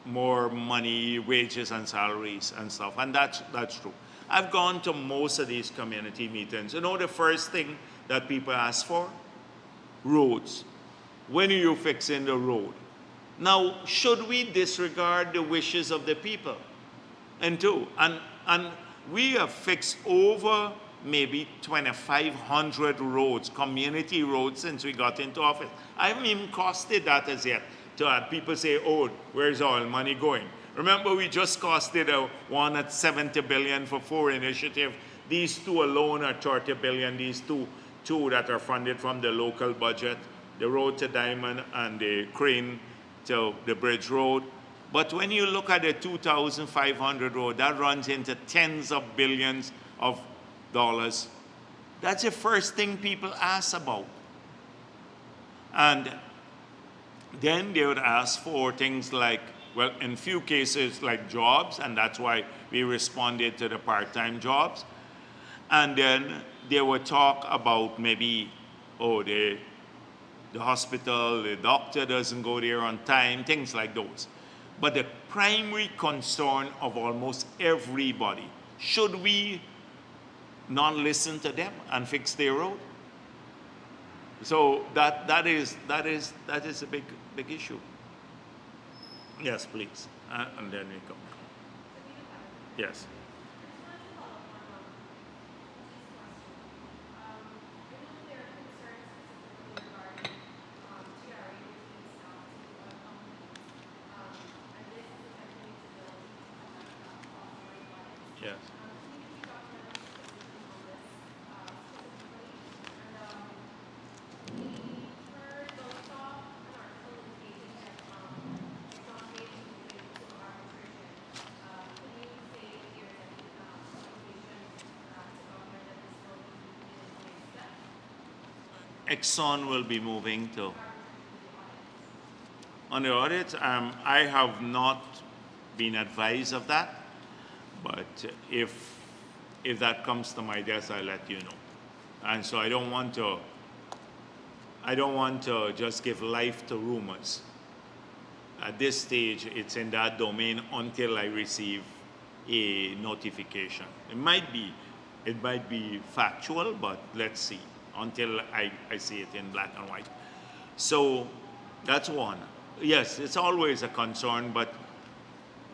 Speaker 1: more money, wages and salaries and stuff, and that's true. I've gone to most of these community meetings. You know the first thing that people ask for? Roads. When are you fixing the road? Now, should we disregard the wishes of the people? And We have fixed over maybe 2,500 roads, community roads, since we got into office. I haven't even costed that as yet. To have people say, oh, where's all money going? Remember, we just costed one at 70 billion for 4 initiatives. These two alone are 30 billion. These two that are funded from the local budget, the road to Diamond and the crane to the bridge road. But when you look at the 2,500 road, that runs into tens of billions of dollars. That's the first thing people ask about. And then they would ask for things like, well, in few cases like jobs, and that's why we responded to the part-time jobs. And then they would talk about maybe, oh, the hospital, the doctor doesn't go there on time, things like those. But the primary concern of almost everybody, should we not listen to them and fix their road? So that is a big issue. Yes, please. And then we come. Yes. Yes. Exxon will be moving to. On the audit, I have not been advised of that, but if that comes to my desk, I'll let you know. And so I don't want to just give life to rumors. At this stage, it's in that domain until I receive a notification. It might be factual, but let's see, until I see it in black and white. So that's one. Yes, it's always a concern, but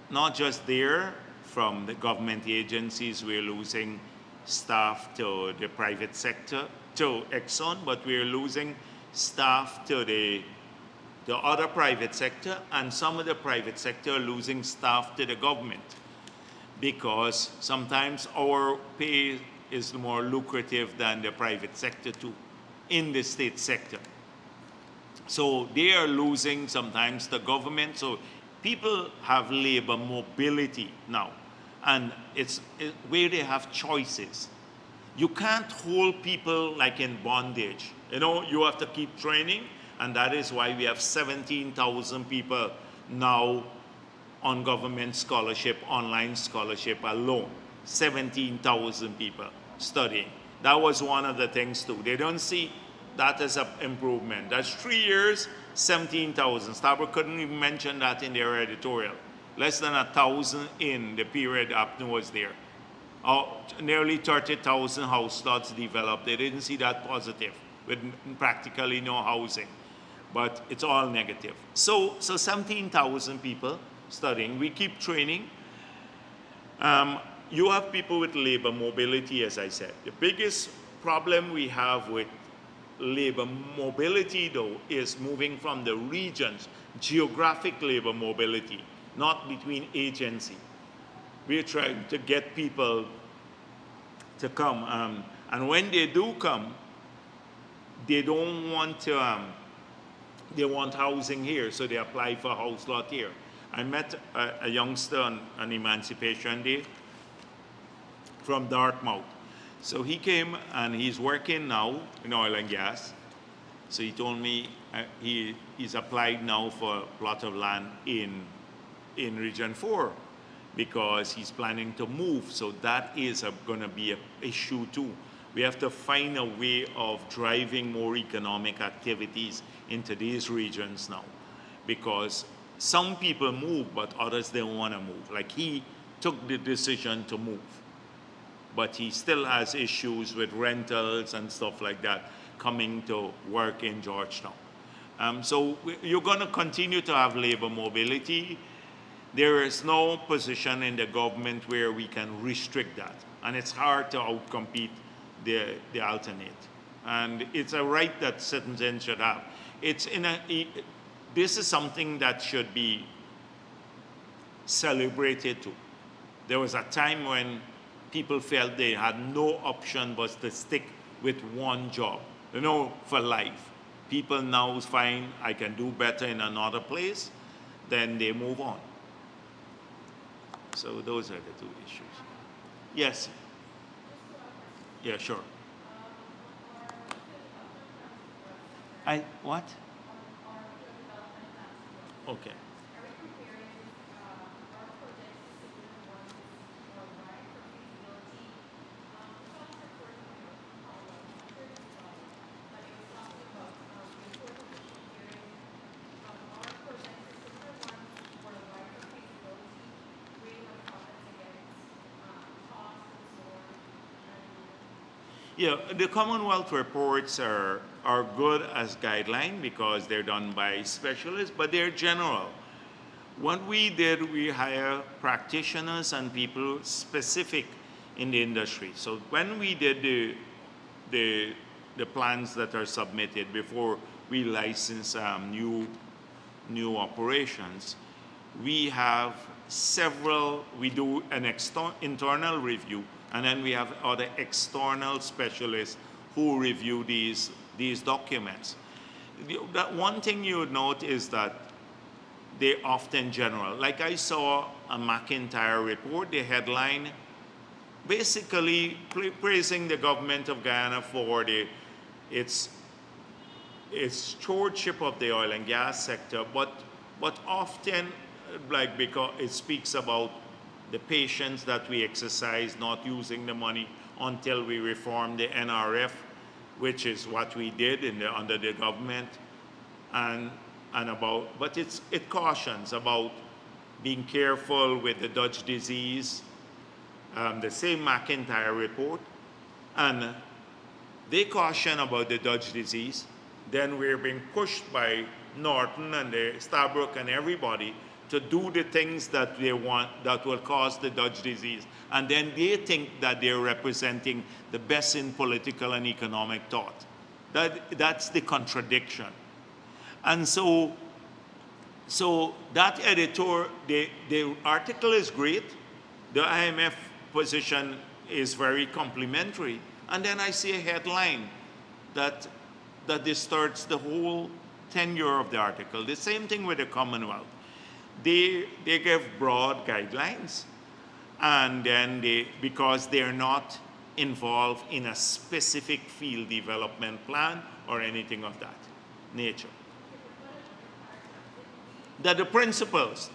Speaker 1: not just there. From the government agencies, we're losing staff to the private sector, to Exxon, but we're losing staff to the other private sector, and some of the private sector are losing staff to the government, because sometimes our pay is more lucrative than the private sector too, in the state sector. So they are losing sometimes the government. So people have labor mobility now, and it's where they have choices. You can't hold people like in bondage. You know, you have to keep training, and that is why we have 17,000 people now on government scholarship, online scholarship alone. 17,000 people studying. That was one of the things too. They don't see that as an improvement. That's 3 years, 17,000. Starbuck couldn't even mention that in their editorial. Less than 1,000 in the period Apnu was there. Nearly 30,000 house lots developed. They didn't see that positive, with practically no housing. But it's all negative. So 17,000 people studying. We keep training. You have people with labor mobility, as I said. The biggest problem we have with labor mobility, though, is moving from the regions, geographic labor mobility, not between agency. We're trying to get people to come, and when they do come, they don't want to, they want housing here, so they apply for a house lot here. I met a youngster on Emancipation Day from Dartmouth. So he came and he's working now in oil and gas. So he told me he's applied now for a plot of land in Region 4 because he's planning to move. So that is going to be an issue too. We have to find a way of driving more economic activities into these regions now, because some people move, but others don't want to move. Like he took the decision to move, but he still has issues with rentals and stuff like that coming to work in Georgetown. So you're going to continue to have labor mobility. There is no position in the government where we can restrict that. And it's hard to outcompete the alternate. And it's a right that citizens should have. This is something that should be celebrated too. There was a time when people felt they had no option but to stick with one job, for life. People now find I can do better in another place, then they move on. So those are the two issues. Yes. Yeah, sure. What? Okay. Yeah, the Commonwealth reports are good as guideline because they're done by specialists, but they're general. What we did, we hire practitioners and people specific in the industry. So when we did the plans that are submitted before we license new operations, we have we do an internal review, and then we have other external specialists who review these documents. That one thing you would note is that they're often general. Like I saw a McIntyre report, the headline basically praising the government of Guyana for its stewardship of the oil and gas sector, but often, because it speaks about the patience that we exercise not using the money until we reform the NRF, which is what we did under the government, but it cautions about being careful with the Dutch disease, the same McIntyre report, and they caution about the Dutch disease. Then we're being pushed by Norton and the Stabroek and everybody to do the things that they want that will cause the Dutch disease. And then they think that they're representing the best in political and economic thought. That's the contradiction. And so that editor, the article is great. The IMF position is very complimentary. And then I see a headline that distorts the whole tenure of the article. The same thing with the Commonwealth. They give broad guidelines, and then because they're not involved in a specific field development plan or anything of that nature. That the principles.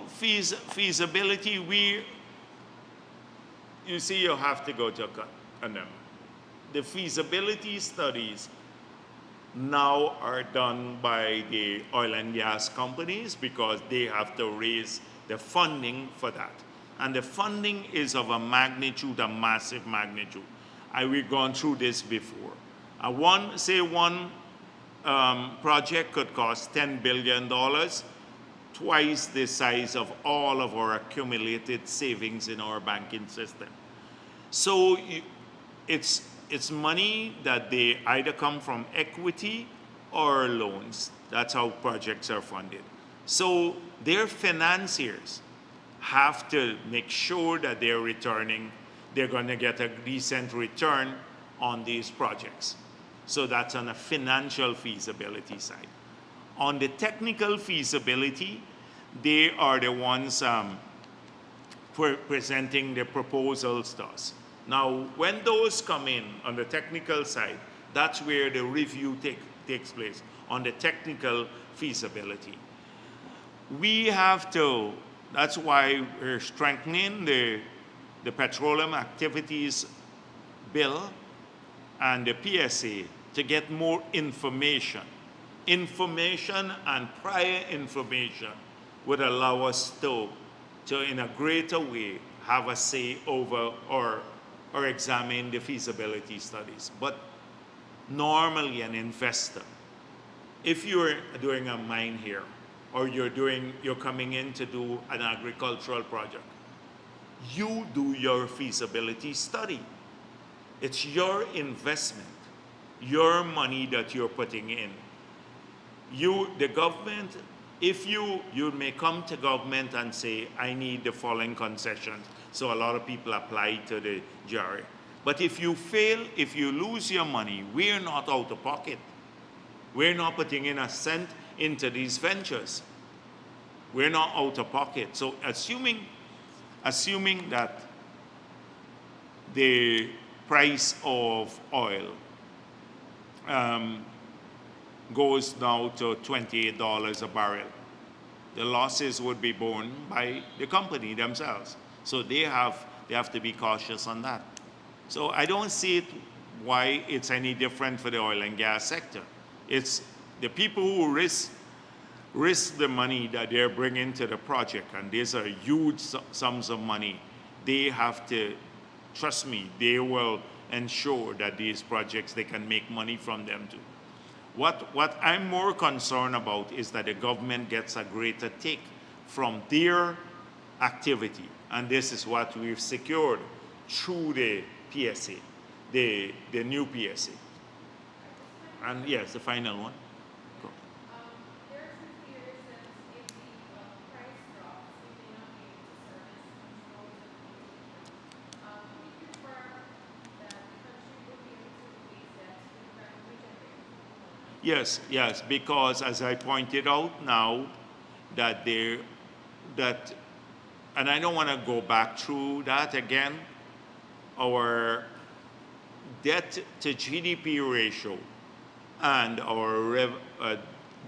Speaker 1: Feasibility, you see, you have to go to them. The feasibility studies now are done by the oil and gas companies because they have to raise the funding for that. And the funding is of a massive magnitude. We've gone through this before. One project could cost $10 billion, twice the size of all of our accumulated savings in our banking system. So it's money that they either come from equity or loans. That's how projects are funded. So their financiers have to make sure that they're going to get a decent return on these projects. So that's on a financial feasibility side. On the technical feasibility, they are the ones presenting the proposals to us. Now, when those come in on the technical side, that's where the review takes place, on the technical feasibility. That's why we're strengthening the Petroleum Activities Bill and the PSA to get more information. Information and prior information would allow us to in a greater way, have a say over our or examine the feasibility studies. But normally an investor, if you're doing a mine here, or you're coming in to do an agricultural project, you do your feasibility study. It's your investment, your money that you're putting in. The government, if you may come to government and say, I need the following concessions. So a lot of people apply to the JARRA. But if you fail, if you lose your money, we're not out of pocket. We're not putting in a cent into these ventures. We're not out of pocket. So assuming that the price of oil goes now to $28 a barrel, the losses would be borne by the company themselves. So they have to be cautious on that. So I don't see it why it's any different for the oil and gas sector. It's the people who risk the money that they're bringing to the project, and these are huge sums of money. They have to, trust me, they will ensure that these projects, they can make money from them too. What I'm more concerned about is that the government gets a greater take from their activity. And this is what we've secured through the PSA, the new PSA. And yes, the final one. Go.
Speaker 2: There are some fears that if the price drops, we may not be able to service most of the we confirm that the country will be able to replace that with regeneration.
Speaker 1: Yes, because as I pointed out now, and I don't want to go back through that again, our debt to GDP ratio and our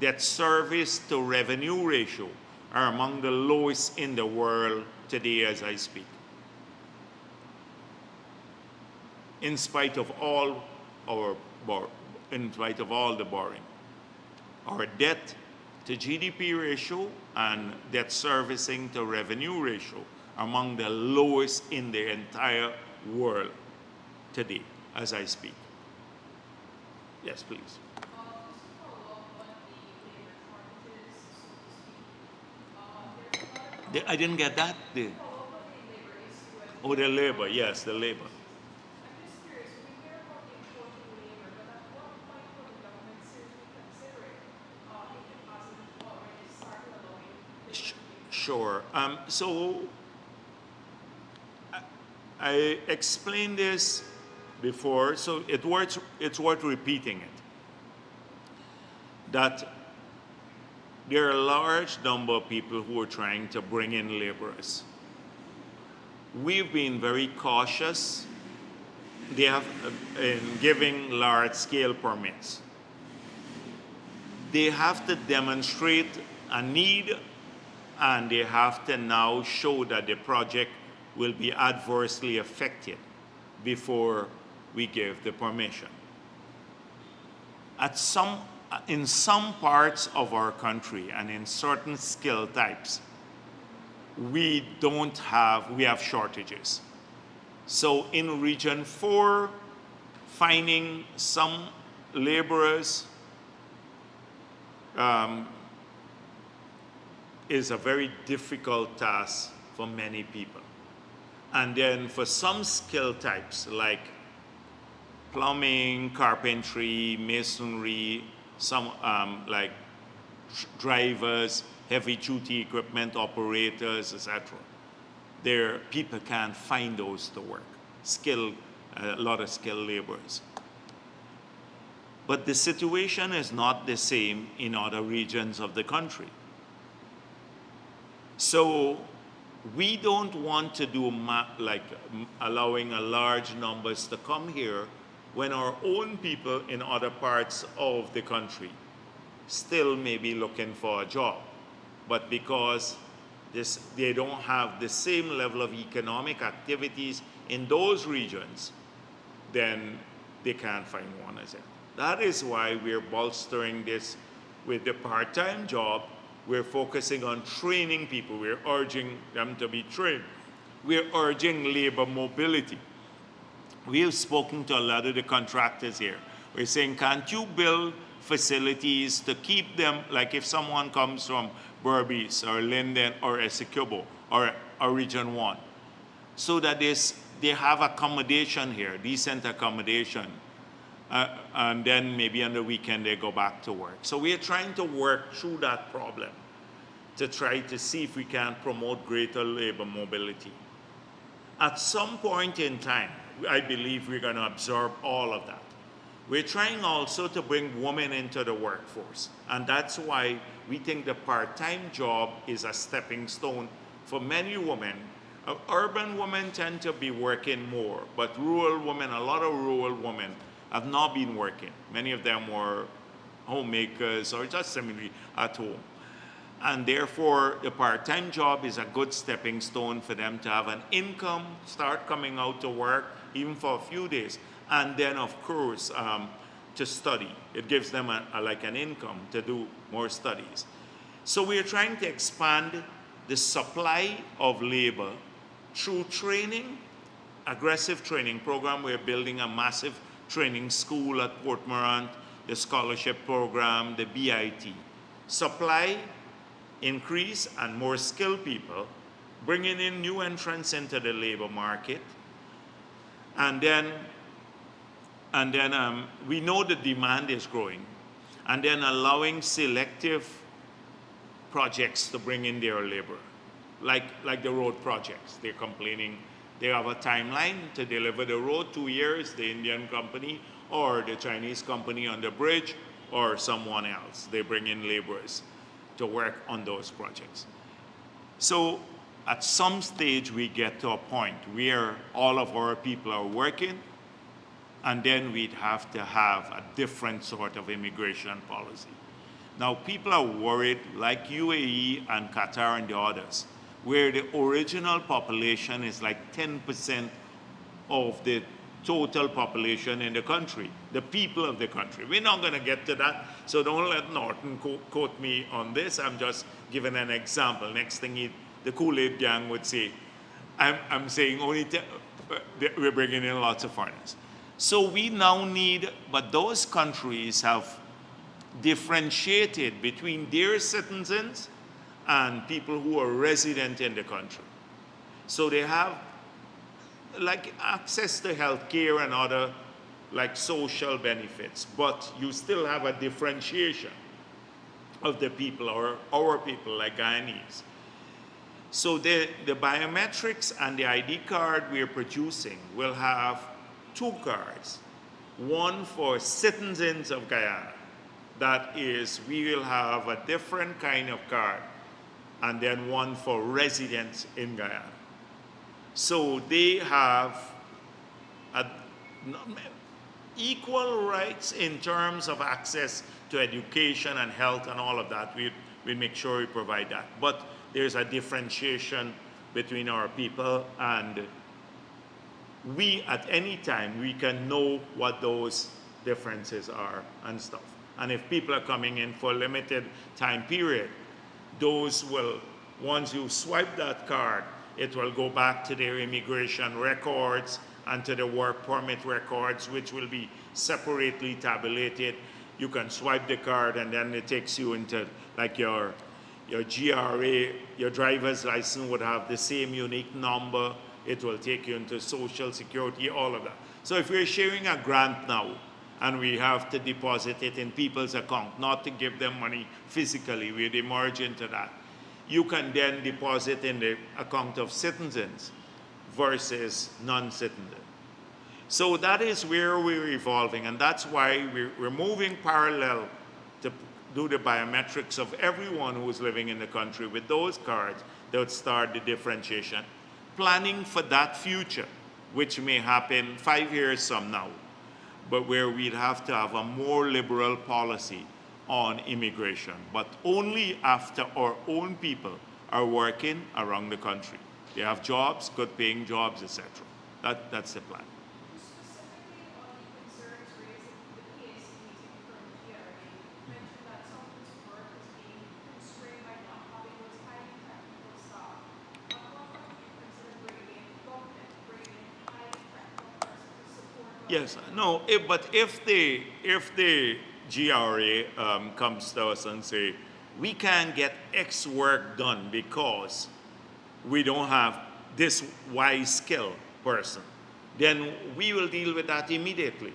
Speaker 1: debt service to revenue ratio are among the lowest in the world today as I speak. In spite of all the borrowing. Our debt to GDP ratio and debt servicing to revenue ratio are among the lowest in the entire world today as I speak. Yes, please.
Speaker 2: Just to follow up on the labor shortages, so to speak, there's a lot of
Speaker 1: I didn't get that.
Speaker 2: follow up on the labor issue.
Speaker 1: Oh, the labor, yes, the labor.
Speaker 2: I'm just curious, we hear about the importing labor, but at what point will the government seriously consider it, if it hasn't already started allowing labor?
Speaker 1: Sure. So I explained this before, so it's worth repeating it. That there are a large number of people who are trying to bring in laborers. We've been very cautious. They have in giving large-scale permits. They have to demonstrate a need, and they have to now show that the project will be adversely affected before we give the permission. In some parts of our country and in certain skill types, we have shortages. So in Region 4, finding some laborers is a very difficult task for many people. And then for some skill types like plumbing, carpentry, masonry, some like drivers, heavy-duty equipment operators, etc. People can't find those to work. A lot of skilled laborers. But the situation is not the same in other regions of the country. So we don't want to do allowing a large numbers to come here when our own people in other parts of the country still may be looking for a job. But because they don't have the same level of economic activities in those regions, then they can't find one as yet. That is why we're bolstering this with the part-time job. We're focusing on training people. We're urging them to be trained. We're urging labor mobility. we have spoken to a lot of the contractors here. We're saying, can't you build facilities to keep them, like if someone comes from Berbice or Linden or Essequibo or Region 1, so that they have accommodation here, decent accommodation, and then maybe on the weekend they go back to work. So we are trying to work through that problem to try to see if we can promote greater labor mobility. At some point in time, I believe we're going to absorb all of that. We're trying also to bring women into the workforce, and that's why we think the part-time job is a stepping stone for many women. Urban women tend to be working more, but rural women, a lot of rural women have not been working. Many of them were homemakers or just simply at home. And therefore, the part-time job is a good stepping stone for them to have an income, start coming out to work, even for a few days, and then, of course, to study. It gives them like an income to do more studies. So we're trying to expand the supply of labor through training, aggressive training program. We're building a massive training school at Port Morant, the scholarship program, the BIT. Supply, increase, and more skilled people, bringing in new entrants into the labor market. And then we know the demand is growing. And then allowing selective projects to bring in their labor, like the road projects. They're complaining they have a timeline to deliver the road, 2 years, the Indian company or the Chinese company on the bridge or someone else. They bring in laborers to work on those projects. So at some stage we get to a point where all of our people are working, and then we'd have to have a different sort of immigration policy. Now people are worried, like UAE and Qatar and the others, where the original population is like 10% of the total population in the country, the people of the country. We're not going to get to that, so don't let Norton quote me on this. I'm just giving an example. Next thing the Kool-Aid gang would say, I'm saying only we're bringing in lots of foreigners. So we now need, but those countries have differentiated between their citizens and people who are resident in the country. So they have like access to health care and other like social benefits, but you still have a differentiation of the people, or our people like Guyanese. So the biometrics and the ID card we're producing will have 2 cards. One for citizens of Guyana. That is, we will have a different kind of card, and then one for residents in Guyana. So they have equal rights in terms of access to education and health and all of that. We make sure we provide that. But there's a differentiation between our people, and we, at any time, we can know what those differences are and stuff. And if people are coming in for a limited time period, those will, once you swipe that card, it will go back to their immigration records and to the work permit records, which will be separately tabulated. You can swipe the card and then it takes you into like your GRA, your driver's license would have the same unique number. It will take you into Social Security, all of that. So if we're sharing a grant now and we have to deposit it in people's account, not to give them money physically, we'd emerge into that. You can then deposit in the account of citizens versus non-citizens. So that is where we're evolving, and that's why we're moving parallel to do the biometrics of everyone who's living in the country with those cards that would start the differentiation. Planning for that future, which may happen 5 years from now, but where we'd have to have a more liberal policy on immigration, but only after our own people are working around the country. They have jobs, good paying jobs, etc. That's the plan.
Speaker 2: Specifically on the concerns raised in the PAC meeting from GRA, you mentioned that some of this work is being constrained by not having those highly technical staff. At what point do you consider bringing in highly technical persons to
Speaker 1: Yes, no, but if the GRA comes to us and say, we can't get X work done because we don't have this Y skill person, then we will deal with that immediately.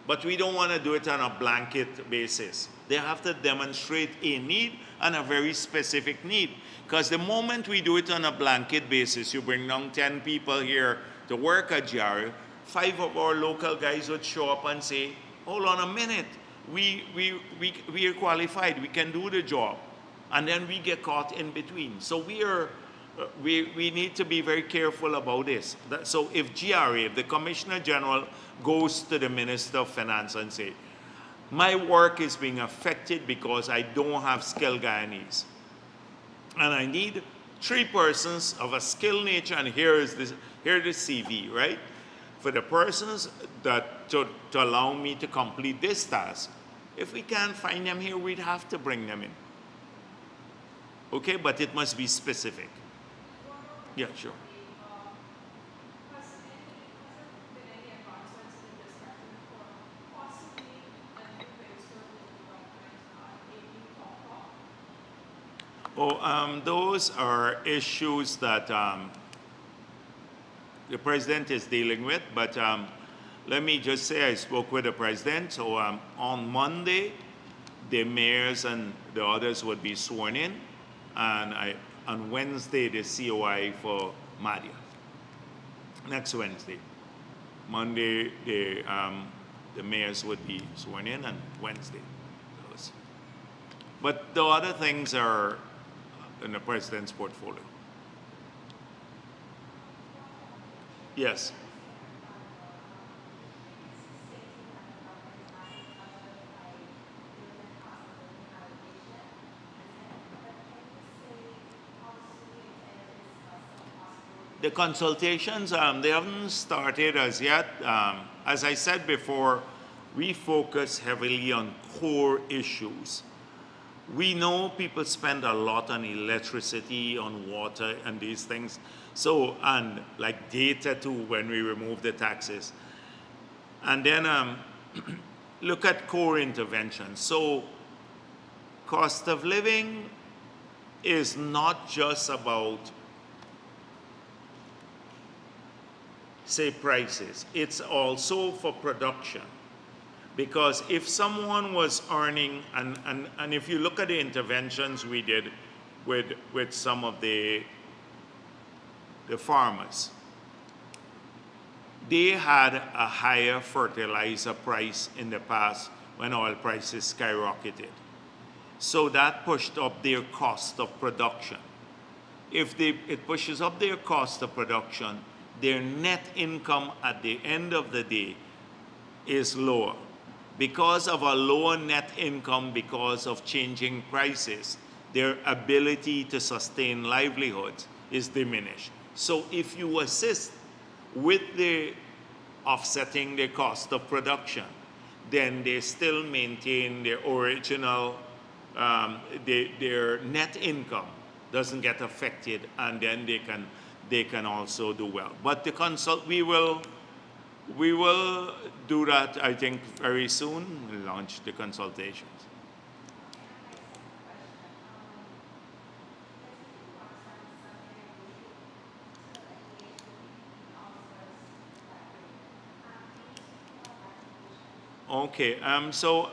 Speaker 1: But we don't want to do it on a blanket basis. They have to demonstrate a need and a very specific need. Because the moment we do it on a blanket basis, you bring down 10 people here to work at GRA, 5 of our local guys would show up and say, hold on a minute, we are qualified, we can do the job. And then we get caught in between. So we need to be very careful about this. So if GRA, if the Commissioner General goes to the Minister of Finance and say, my work is being affected because I don't have skilled Guyanese, and I need 3 persons of a skilled nature, and here is the CV, right? For the persons that to allow me to complete this task, if we can't find them here, we'd have to bring them in. Okay, but it must be specific. Yeah, sure. Oh, those are issues that the president is dealing with, but let me just say I spoke with the president. So on Monday, the mayors and the others would be sworn in, and on Wednesday, the COI for Madia. Next Wednesday. Monday, the mayors would be sworn in, and Wednesday. But the other things are in the president's portfolio. Yes. The consultations, they haven't started as yet. As I said before, we focus heavily on core issues. We know people spend a lot on electricity, on water, and these things. So, and like data too, when we remove the taxes. And then look at core interventions. So, cost of living is not just about, say, prices. It's also for production. Because if someone was earning, and if you look at the interventions we did with some of the farmers, they had a higher fertilizer price in the past when oil prices skyrocketed. So that pushed up their cost of production. If it pushes up their cost of production, their net income at the end of the day is lower. Because of a lower net income, because of changing prices, their ability to sustain livelihoods is diminished. So if you assist with the offsetting the cost of production, then they still maintain their original, their net income doesn't get affected, and then they can also do well. But we will do that, I think, very soon. We'll launch the consultations. Okay, so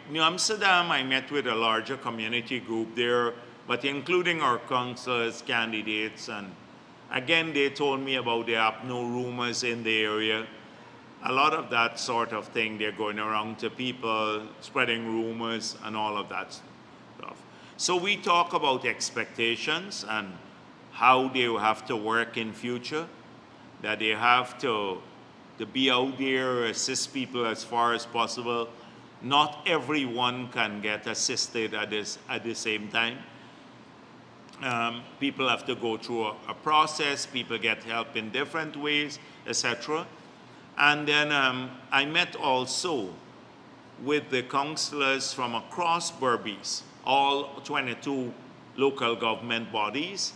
Speaker 1: New Amsterdam, I met with a larger community group there, but including our councillors, candidates, and again, they told me about the apno rumors in the area. A lot of that sort of thing, they're going around to people, spreading rumors and all of that stuff. So we talk about expectations and how they will have to work in future, that they have to be out there, assist people as far as possible. Not everyone can get assisted at the same time. People have to go through a process, people get help in different ways, etc. And then I met also with the councillors from across Berbice, all 22 local government bodies,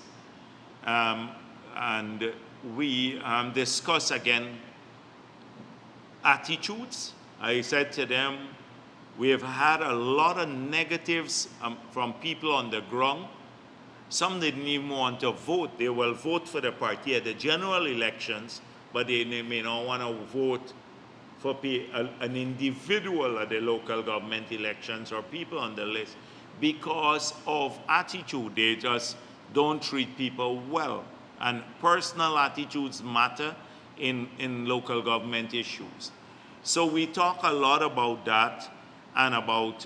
Speaker 1: and we discuss again attitudes. I said to them, we have had a lot of negatives from people on the ground. Some didn't even want to vote. They will vote for the party at the general elections, but they may not want to vote for an individual at the local government elections or people on the list because of attitude. They just don't treat people well. And personal attitudes matter in local government issues. So we talk a lot about that and about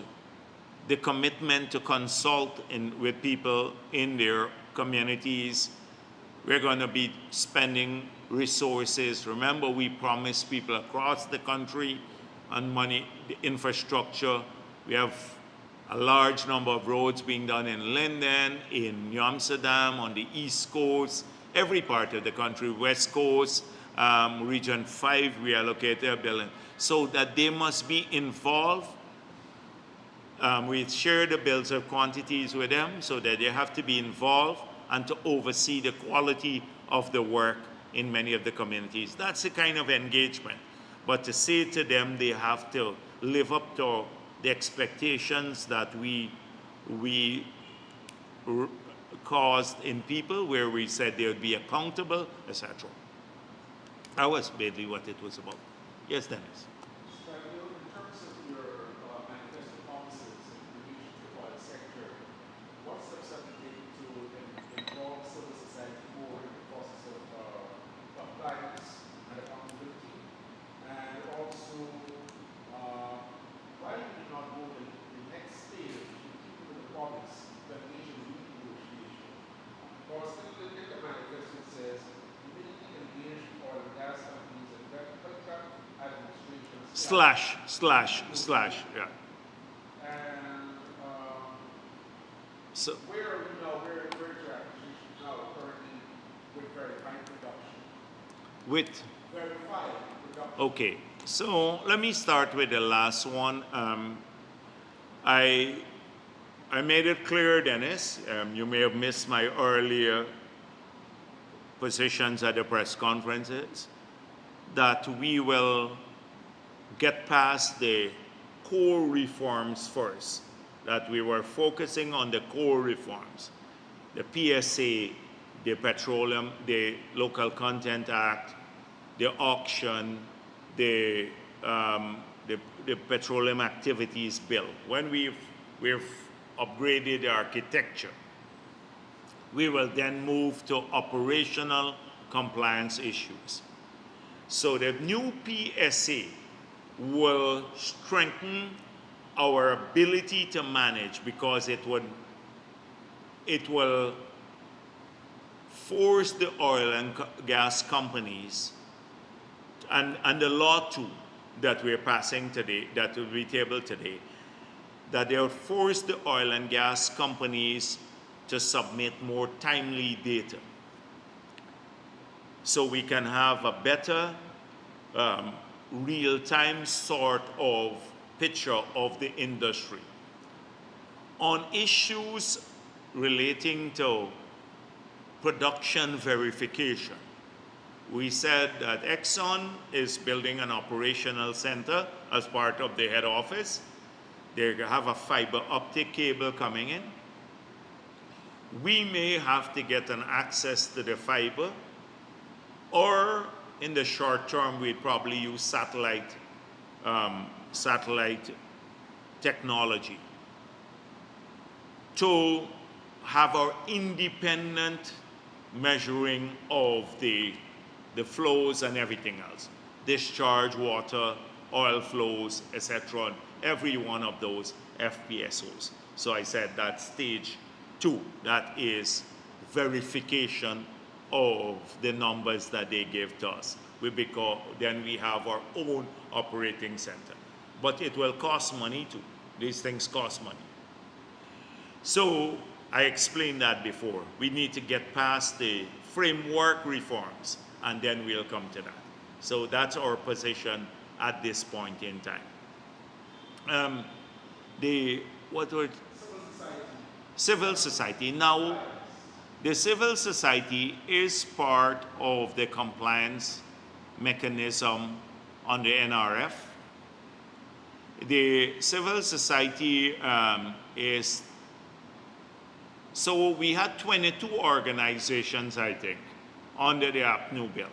Speaker 1: the commitment to consult with people in their communities. We're going to be spending resources. Remember, we promised people across the country on money, the infrastructure. We have a large number of roads being done in Linden, in New Amsterdam, on the East Coast, every part of the country, West Coast, Region 5, we allocated a billion. So that they must be involved. We share the bills of quantities with them so that they have to be involved and to oversee the quality of the work in many of the communities. That's the kind of engagement. But to say to them they have to live up to the expectations that we caused in people, where we said they would be accountable, etc. That was basically what it was about. Yes, Dennis.
Speaker 3: In terms of your manifesto promises in relation to the private sector, what steps have you taken to involve civil society more in the process of compliance and accountability? And also, why do you not go the next stage in keeping with the promise to engage in renegotiation? Because in the manifesto it says, immediately engage oil and gas companies and contract administration
Speaker 1: Slash, yeah.
Speaker 3: And
Speaker 1: So
Speaker 3: where are we now? Where's your acquisition now currently with verified production?
Speaker 1: with
Speaker 3: Verified production.
Speaker 1: okay, so let me start with the last one. I made it clear, Dennis, you may have missed my earlier positions at the press conferences, that we will get past the core reforms first, that we were focusing on the core reforms, the PSA, the petroleum, the Local Content Act, the auction, the Petroleum Activities Bill. When we've upgraded the architecture, we will then move to operational compliance issues. So the new PSA will strengthen our ability to manage, because it will force the oil and gas companies and the law too that we're passing today, that will be tabled today, that they'll force the oil and gas companies to submit more timely data, so we can have a better real-time sort of picture of the industry. On issues relating to production verification, we said that Exxon is building an operational center as part of the head office. They have a fiber optic cable coming in. We may have to get an access to the fiber, or in the short term, we'd probably use satellite technology to have our independent measuring of the flows and everything else. Discharge, water, oil flows, etc. Every one of those FPSOs. So I said that's stage 2. That is verification of the numbers that they give to us. Then we have our own operating center. But it will cost money too. These things cost money. So I explained that before. We need to get past the framework reforms, and then we'll come to that. So that's our position at this point in time. Civil society. Now, the civil society is part of the compliance mechanism on the NRF. The civil society is, so we had 22 organizations, I think, under the APNU bill.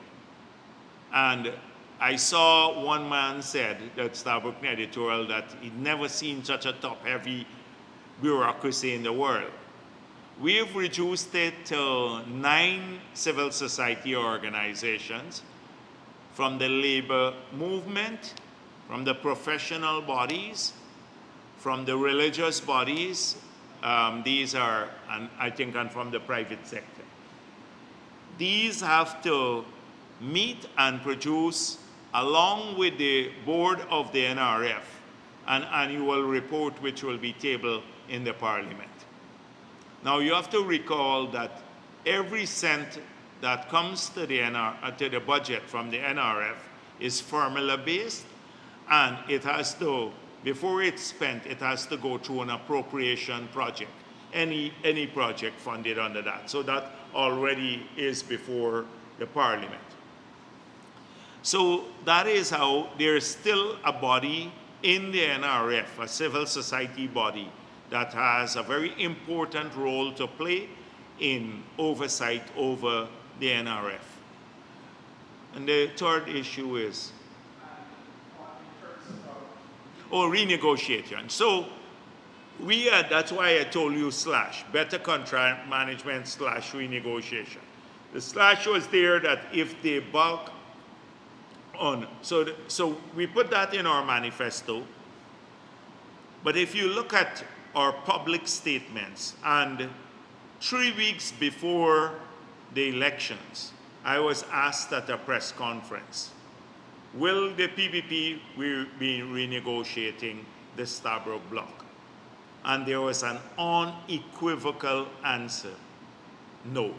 Speaker 1: And I saw one man said, that Starbuck editorial, that he'd never seen such a top-heavy bureaucracy in the world. We've reduced it to 9 civil society organizations, from the labor movement, from the professional bodies, from the religious bodies, these are, and I think, and from the private sector. These have to meet and produce, along with the board of the NRF, an annual report which will be tabled in the Parliament. Now you have to recall that every cent that comes to the budget from the NRF is formula-based, and it has to, before it's spent, it has to go through an appropriation project, any project funded under that. So that already is before the Parliament. So that is how there is still a body in the NRF, a civil society body, that has a very important role to play in oversight over the NRF. And the third issue is, renegotiation. So we had, that's why I told you slash, better contract management slash renegotiation. The slash was there that if they bulk on, so we put that in our manifesto. But if you look at our public statements, and 3 weeks before the elections, I was asked at a press conference, will the PPP be renegotiating the Starborough block? And there was an unequivocal answer, no.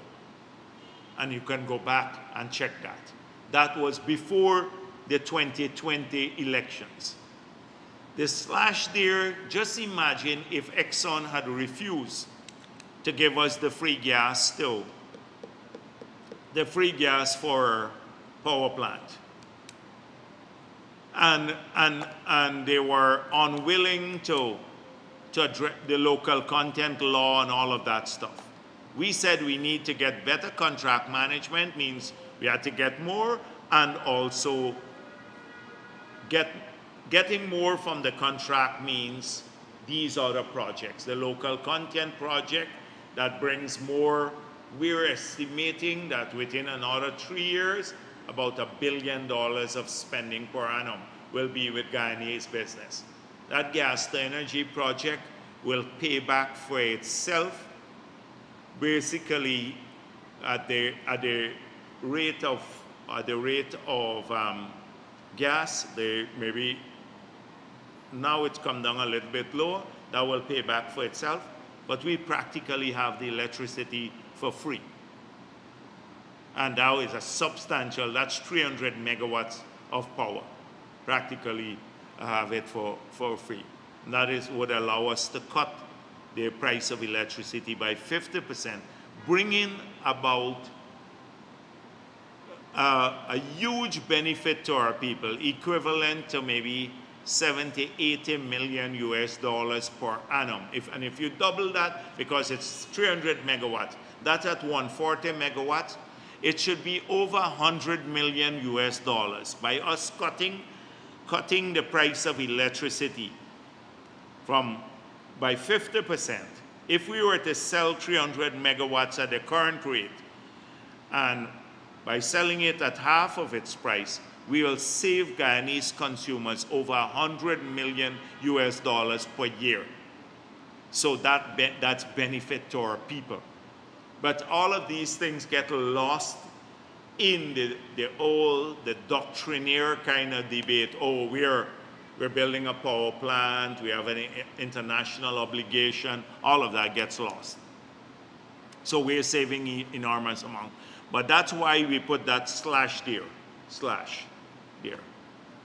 Speaker 1: And you can go back and check that. That was before the 2020 elections. The slash there, just imagine if Exxon had refused to give us the free gas still, the free gas for power plant. And they were unwilling to address the local content law and all of that stuff. We said we need to get better contract management, means we had to get more, and also getting more from the contract means these other projects. The local content project that brings more, we're estimating that within another 3 years, about $1 billion of spending per annum will be with Guyanese business. That gas to energy project will pay back for itself basically at the rate of gas. Maybe now it's come down a little bit lower. That will pay back for itself, but we practically have the electricity for free. And now is a substantial, that's 300 megawatts of power. Practically have it for free. And that would allow us to cut the price of electricity by 50%, bringing about a huge benefit to our people, equivalent to maybe 70, 80 million US dollars per annum. If you double that, because it's 300 megawatts, that's at 140 megawatts, it should be over 100 million US dollars by us cutting the price of electricity by 50%. If we were to sell 300 megawatts at the current rate, and by selling it at half of its price, we will save Guyanese consumers over 100 million US dollars per year. So that's benefit to our people. But all of these things get lost in the doctrinaire kind of debate. Oh, we're building a power plant, we have an international obligation, all of that gets lost. So we're saving enormous amount. But that's why we put that slash there.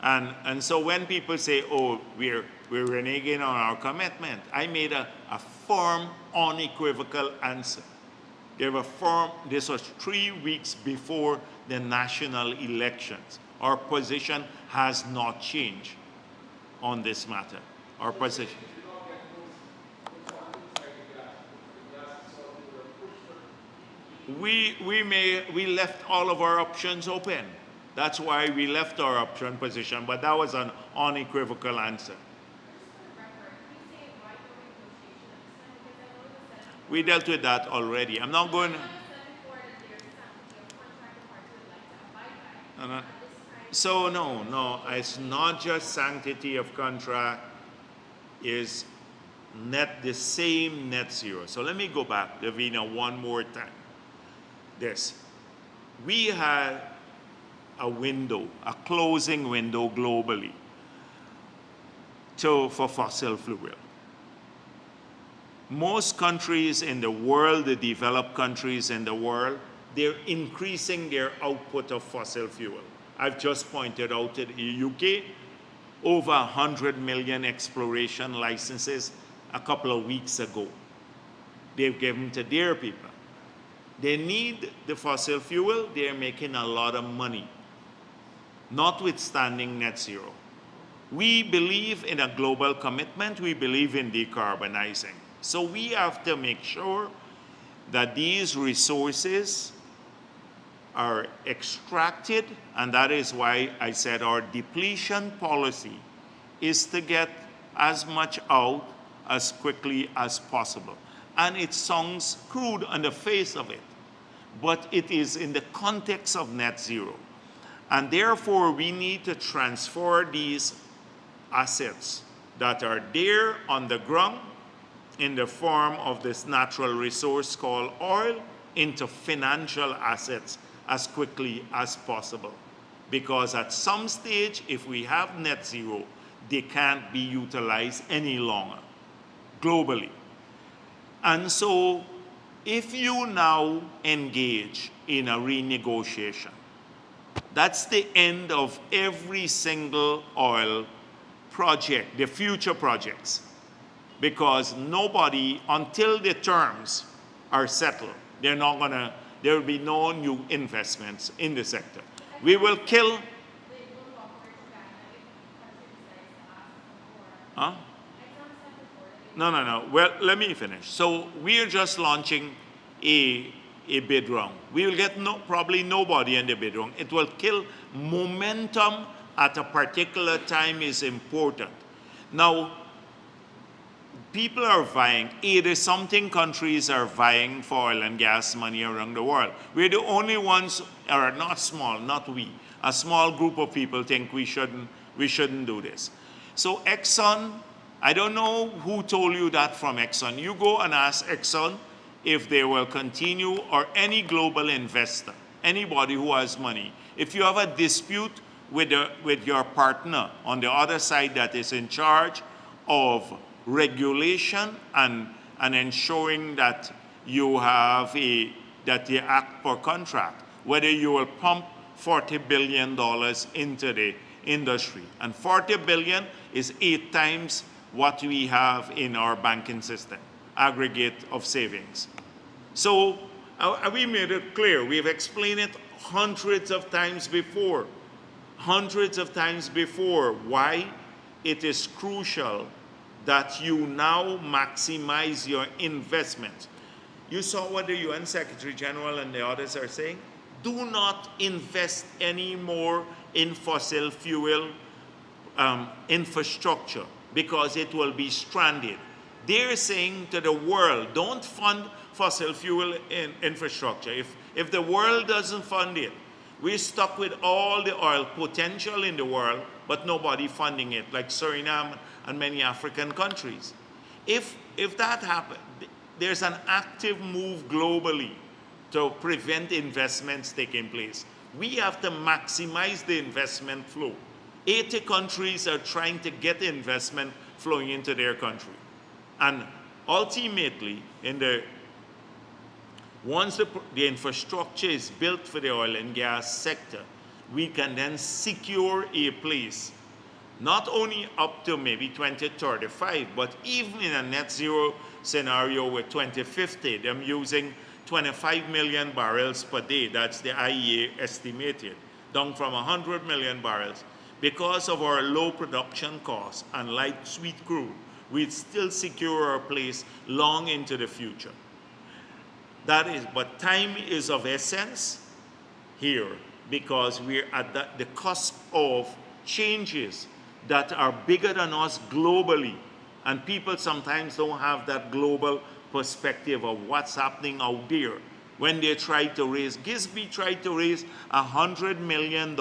Speaker 1: And so when people say, oh, we're reneging on our commitment, I made a firm, unequivocal answer. This was 3 weeks before the national elections. Our position has not changed on this matter. Our position. We left all of our options open. That's why we left our option position, but that was an unequivocal answer. We dealt with that already. I'm not going to. So no, it's not just sanctity of contract, is the same net zero. So let me go back, Davina, one more time. We had a window, a closing window globally for fossil fuel. Most countries in the world, the developed countries in the world, they're increasing their output of fossil fuel. I've just pointed out to the UK, over 100 million exploration licenses a couple of weeks ago. They've given to their people. They need the fossil fuel, they're making a lot of money, notwithstanding net zero. We believe in a global commitment, we believe in decarbonizing. So we have to make sure that these resources are extracted, and that is why I said our depletion policy is to get as much out as quickly as possible. And it sounds crude on the face of it, but it is in the context of net zero. And therefore, we need to transfer these assets that are there on the ground in the form of this natural resource called oil into financial assets as quickly as possible. Because at some stage, if we have net zero, they can't be utilized any longer globally. And so if you now engage in a renegotiation, that's the end of every single oil project, the future projects, because nobody, until the terms are settled, there will be no new investments in the sector. We will kill. Huh? No. Well, let me finish. So we are just launching a bid round. We will get probably nobody in the bid round. It will kill momentum at a particular time is important. Now, people are vying. 80-something countries are vying for oil and gas money around the world. We're the only ones, or not small, not we. A small group of people think we shouldn't do this. So Exxon, I don't know who told you that from Exxon. You go and ask Exxon if they will continue, or any global investor, anybody who has money. If you have a dispute with your partner on the other side that is in charge of regulation and ensuring that you have that they act per contract, whether you will pump $40 billion into the industry. And 40 billion is 8 times what we have in our banking system, aggregate of savings. So we made it clear. We've explained it hundreds of times before, why it is crucial that you now maximize your investment. You saw what the UN Secretary General and the others are saying? Do not invest any more in fossil fuel infrastructure, because it will be stranded. They're saying to the world, don't fund fossil fuel infrastructure. If the world doesn't fund it, we're stuck with all the oil potential in the world, but nobody funding it, like Suriname and many African countries. If that happens, there's an active move globally to prevent investments taking place. We have to maximize the investment flow. 80 countries are trying to get investment flowing into their country. And ultimately, once the infrastructure is built for the oil and gas sector, we can then secure a place, not only up to maybe 2035, but even in a net zero scenario with 2050, them using 25 million barrels per day, that's the IEA estimated. down from 100 million barrels. Because of our low production costs and light sweet crude, we'd still secure our place long into the future. That is, but time is of essence here because we're at the cusp of changes that are bigger than us globally. And people sometimes don't have that global perspective of what's happening out there. When they tried to raise, Gisby tried to raise $100 million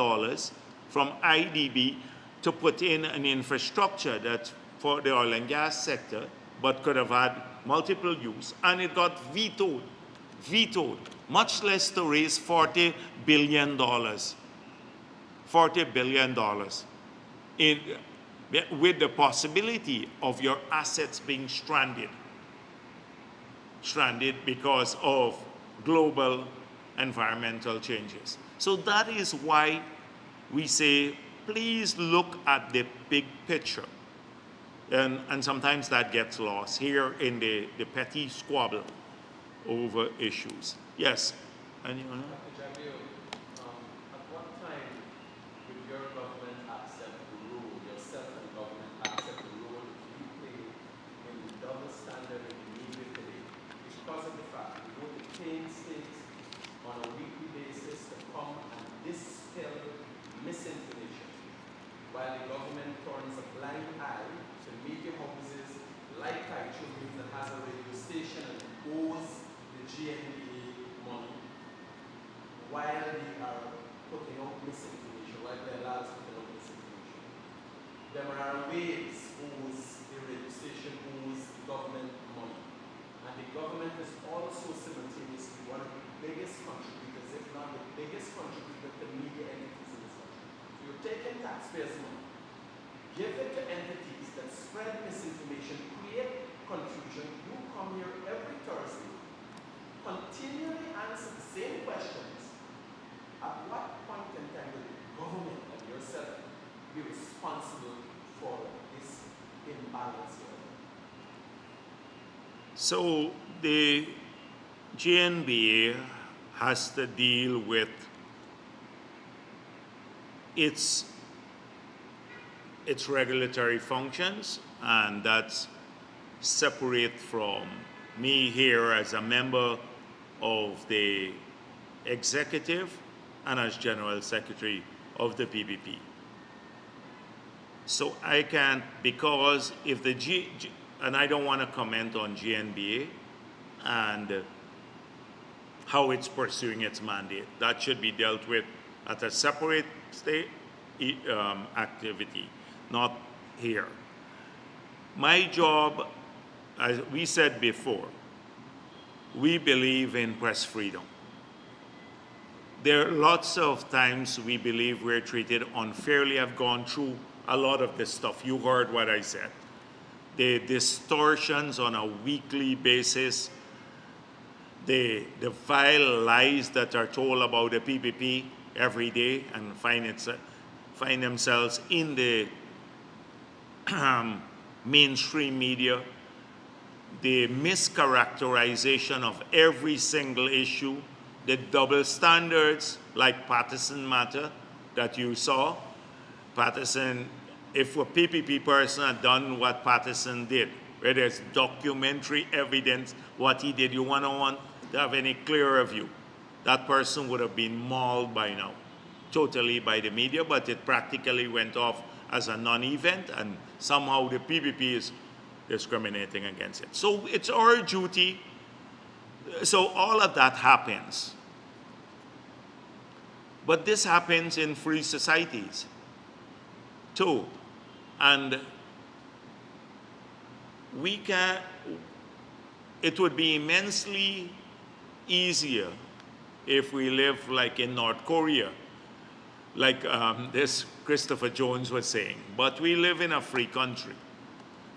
Speaker 1: from IDB to put in an infrastructure that for the oil and gas sector, but could have had multiple use, and it got vetoed, much less to raise $40 billion. $40 billion with the possibility of your assets being stranded because of global environmental changes. So that is why we say, please look at the big picture. And sometimes that gets lost here in the petty squabble over issues. Yes? Anyone?
Speaker 4: Dr. Jagbeo, at what time would your government accept the role, yourself and the government accept the role you play in the double standard in the media today because of the fact you go to painstaking on a weekly basis to come and dispel misinformation, while the government turns a blind eye to media houses like Tribune that has a radio station and owes the GNBA money, while they are putting out misinformation, while they're allowed to put out misinformation. There are ways owes the radio station owes the government money. And the government is also simultaneously one of the biggest contributors, if not the biggest contributor to media entities in this country. So you're taking taxpayers' money, give it to entities that spread misinformation, create confusion. You come here every Thursday, continually answer the same questions. At what point in time will the government and yourself be responsible for this imbalance here?
Speaker 1: So the GNBA has to deal with its regulatory functions, and that's separate from me here as a member of the executive and as General Secretary of the PPP. So I can't, because if the and I don't want to comment on GNBA and how it's pursuing its mandate. That should be dealt with at a separate state activity, not here. My job, as we said before, we believe in press freedom. There are lots of times we believe we're treated unfairly. I've gone through a lot of this stuff. You heard what I said. The distortions on a weekly basis, the vile lies that are told about the PPP every day and find themselves in the mainstream media, the mischaracterization of every single issue, the double standards like Patterson matter that you saw. Patterson, if a PPP person had done what Patterson did, where there's documentary evidence what he did, you want to have any clearer view, that person would have been mauled by now, totally by the media, but it practically went off as a non-event, and somehow the PPP is discriminating against it. So it's our duty. So all of that happens. But this happens in free societies too. And it would be immensely easier if we live like in North Korea, like this Christopher Jones was saying. But we live in a free country.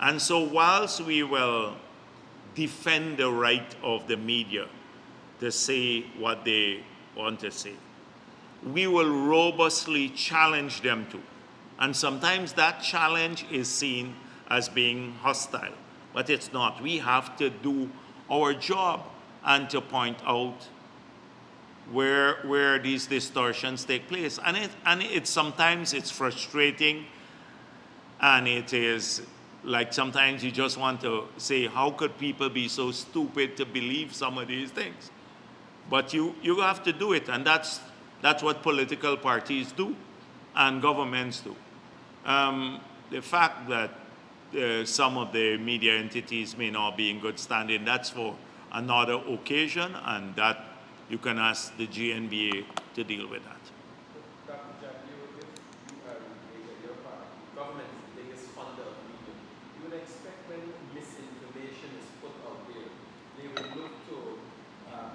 Speaker 1: And so whilst we will defend the right of the media to say what they want to say, we will robustly challenge them to. And sometimes that challenge is seen as being hostile, but it's not. We have to do our job and to point out where these distortions take place. And it sometimes it's frustrating, and it is like sometimes you just want to say, how could people be so stupid to believe some of these things? But you have to do it, and that's what political parties do and governments do. The fact that some of the media entities may not be in good standing, that's for another occasion, and that you can ask the GNBA to deal with that.
Speaker 4: Dr. Jagdeo, if you are your part, government is the biggest funder of media, you would expect when misinformation is put out there, they would look to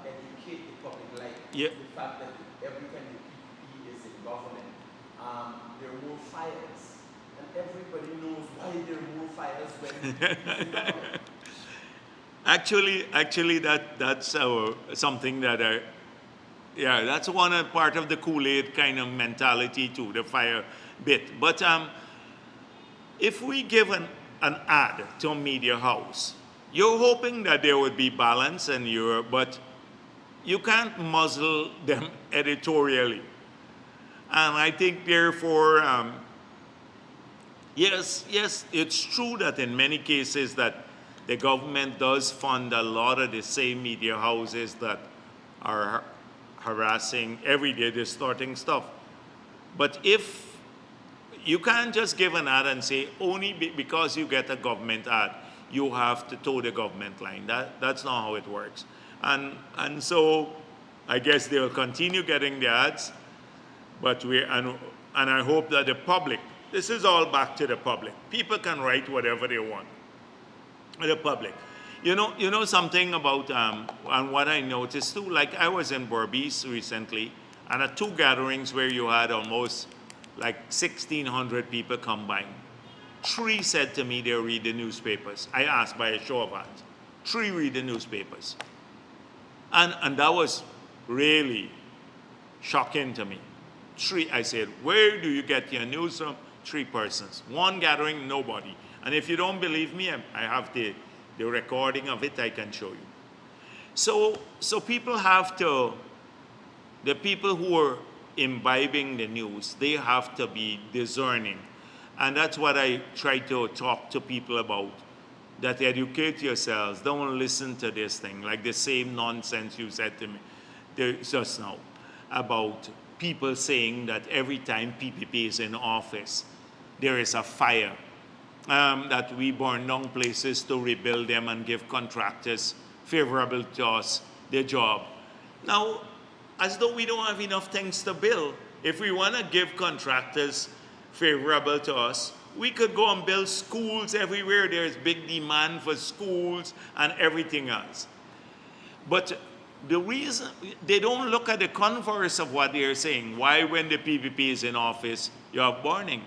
Speaker 4: educate the public, like
Speaker 1: Yeah.
Speaker 4: the fact that every time the PPP is in government, there are more fires. And everybody knows why there are more fires when it's in government.
Speaker 1: Actually, that's something that that's one part of the Kool-Aid kind of mentality too, the fire bit. But if we give an ad to a media house, you're hoping that there would be balance, but you can't muzzle them editorially. And I think therefore, yes, it's true that in many cases that the government does fund a lot of the same media houses that are harassing, every day distorting stuff. But if you can't just give an ad and say, only because you get a government ad, you have to toe the government line. That's not how it works. And so I guess they'll continue getting the ads, but and I hope that the public, this is all back to the public. People can write whatever they want. The public. You know something about, and what I noticed too, like I was in Berbice recently, and at 2 gatherings where you had almost like 1,600 people combined. 3 said to me they read the newspapers. I asked by a show of hands. 3 read the newspapers. And that was really shocking to me. 3, I said, where do you get your news from? 3 persons. 1 gathering, nobody. And if you don't believe me, I have the recording of it, I can show you. So people have to, the people who are imbibing the news, they have to be discerning. And that's what I try to talk to people about, that educate yourselves. Don't listen to this thing, like the same nonsense you said to me just now about people saying that every time PPP is in office, there is a fire. That we burn down places to rebuild them and give contractors favorable to us their job. Now, as though we don't have enough things to build, if we want to give contractors favorable to us, we could go and build schools everywhere. There's big demand for schools and everything else. But the reason, they don't look at the converse of what they're saying. Why, when the PPP is in office, you have burning?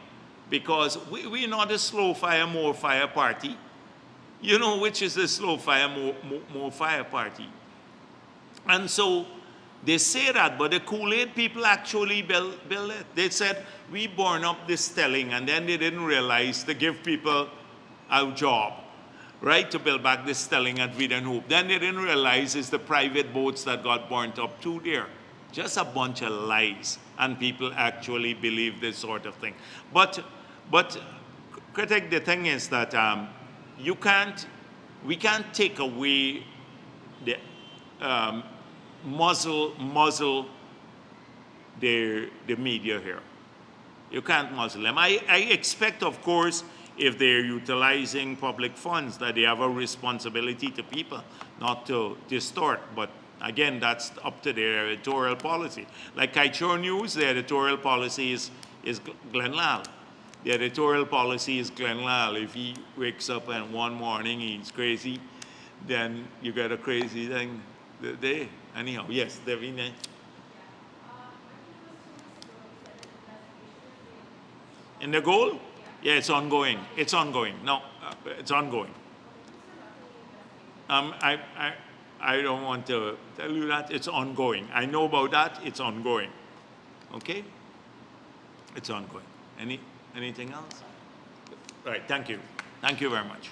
Speaker 1: Because we're not a slow fire, more fire party. You know which is the slow fire, more fire party. And so they say that, but the Kool-Aid people actually build it. They said, we burn up this Stelling, and then they didn't realize to give people a job, right, to build back the Stelling at Vida and Hope. Then they didn't realize it's the private boats that got burnt up too there. Just a bunch of lies, and people actually believe this sort of thing. But critic, the thing is that we can't take away the muzzle the media here. You can't muzzle them. I expect, of course, if they're utilizing public funds, that they have a responsibility to people, not to distort. But again, that's up to their editorial policy. Like Kaichor News, the editorial policy is Glenn Lal. The editorial policy is Glenn Lal. If he wakes up and one morning he's crazy, then you get a crazy thing the day. Anyhow, yes, Davina. In the goal? Yeah, it's ongoing. It's ongoing. No, it's ongoing. I don't want to tell you that. It's ongoing. I know about that. It's ongoing. Okay? It's ongoing. Anything else? All right. Thank you. Thank you very much.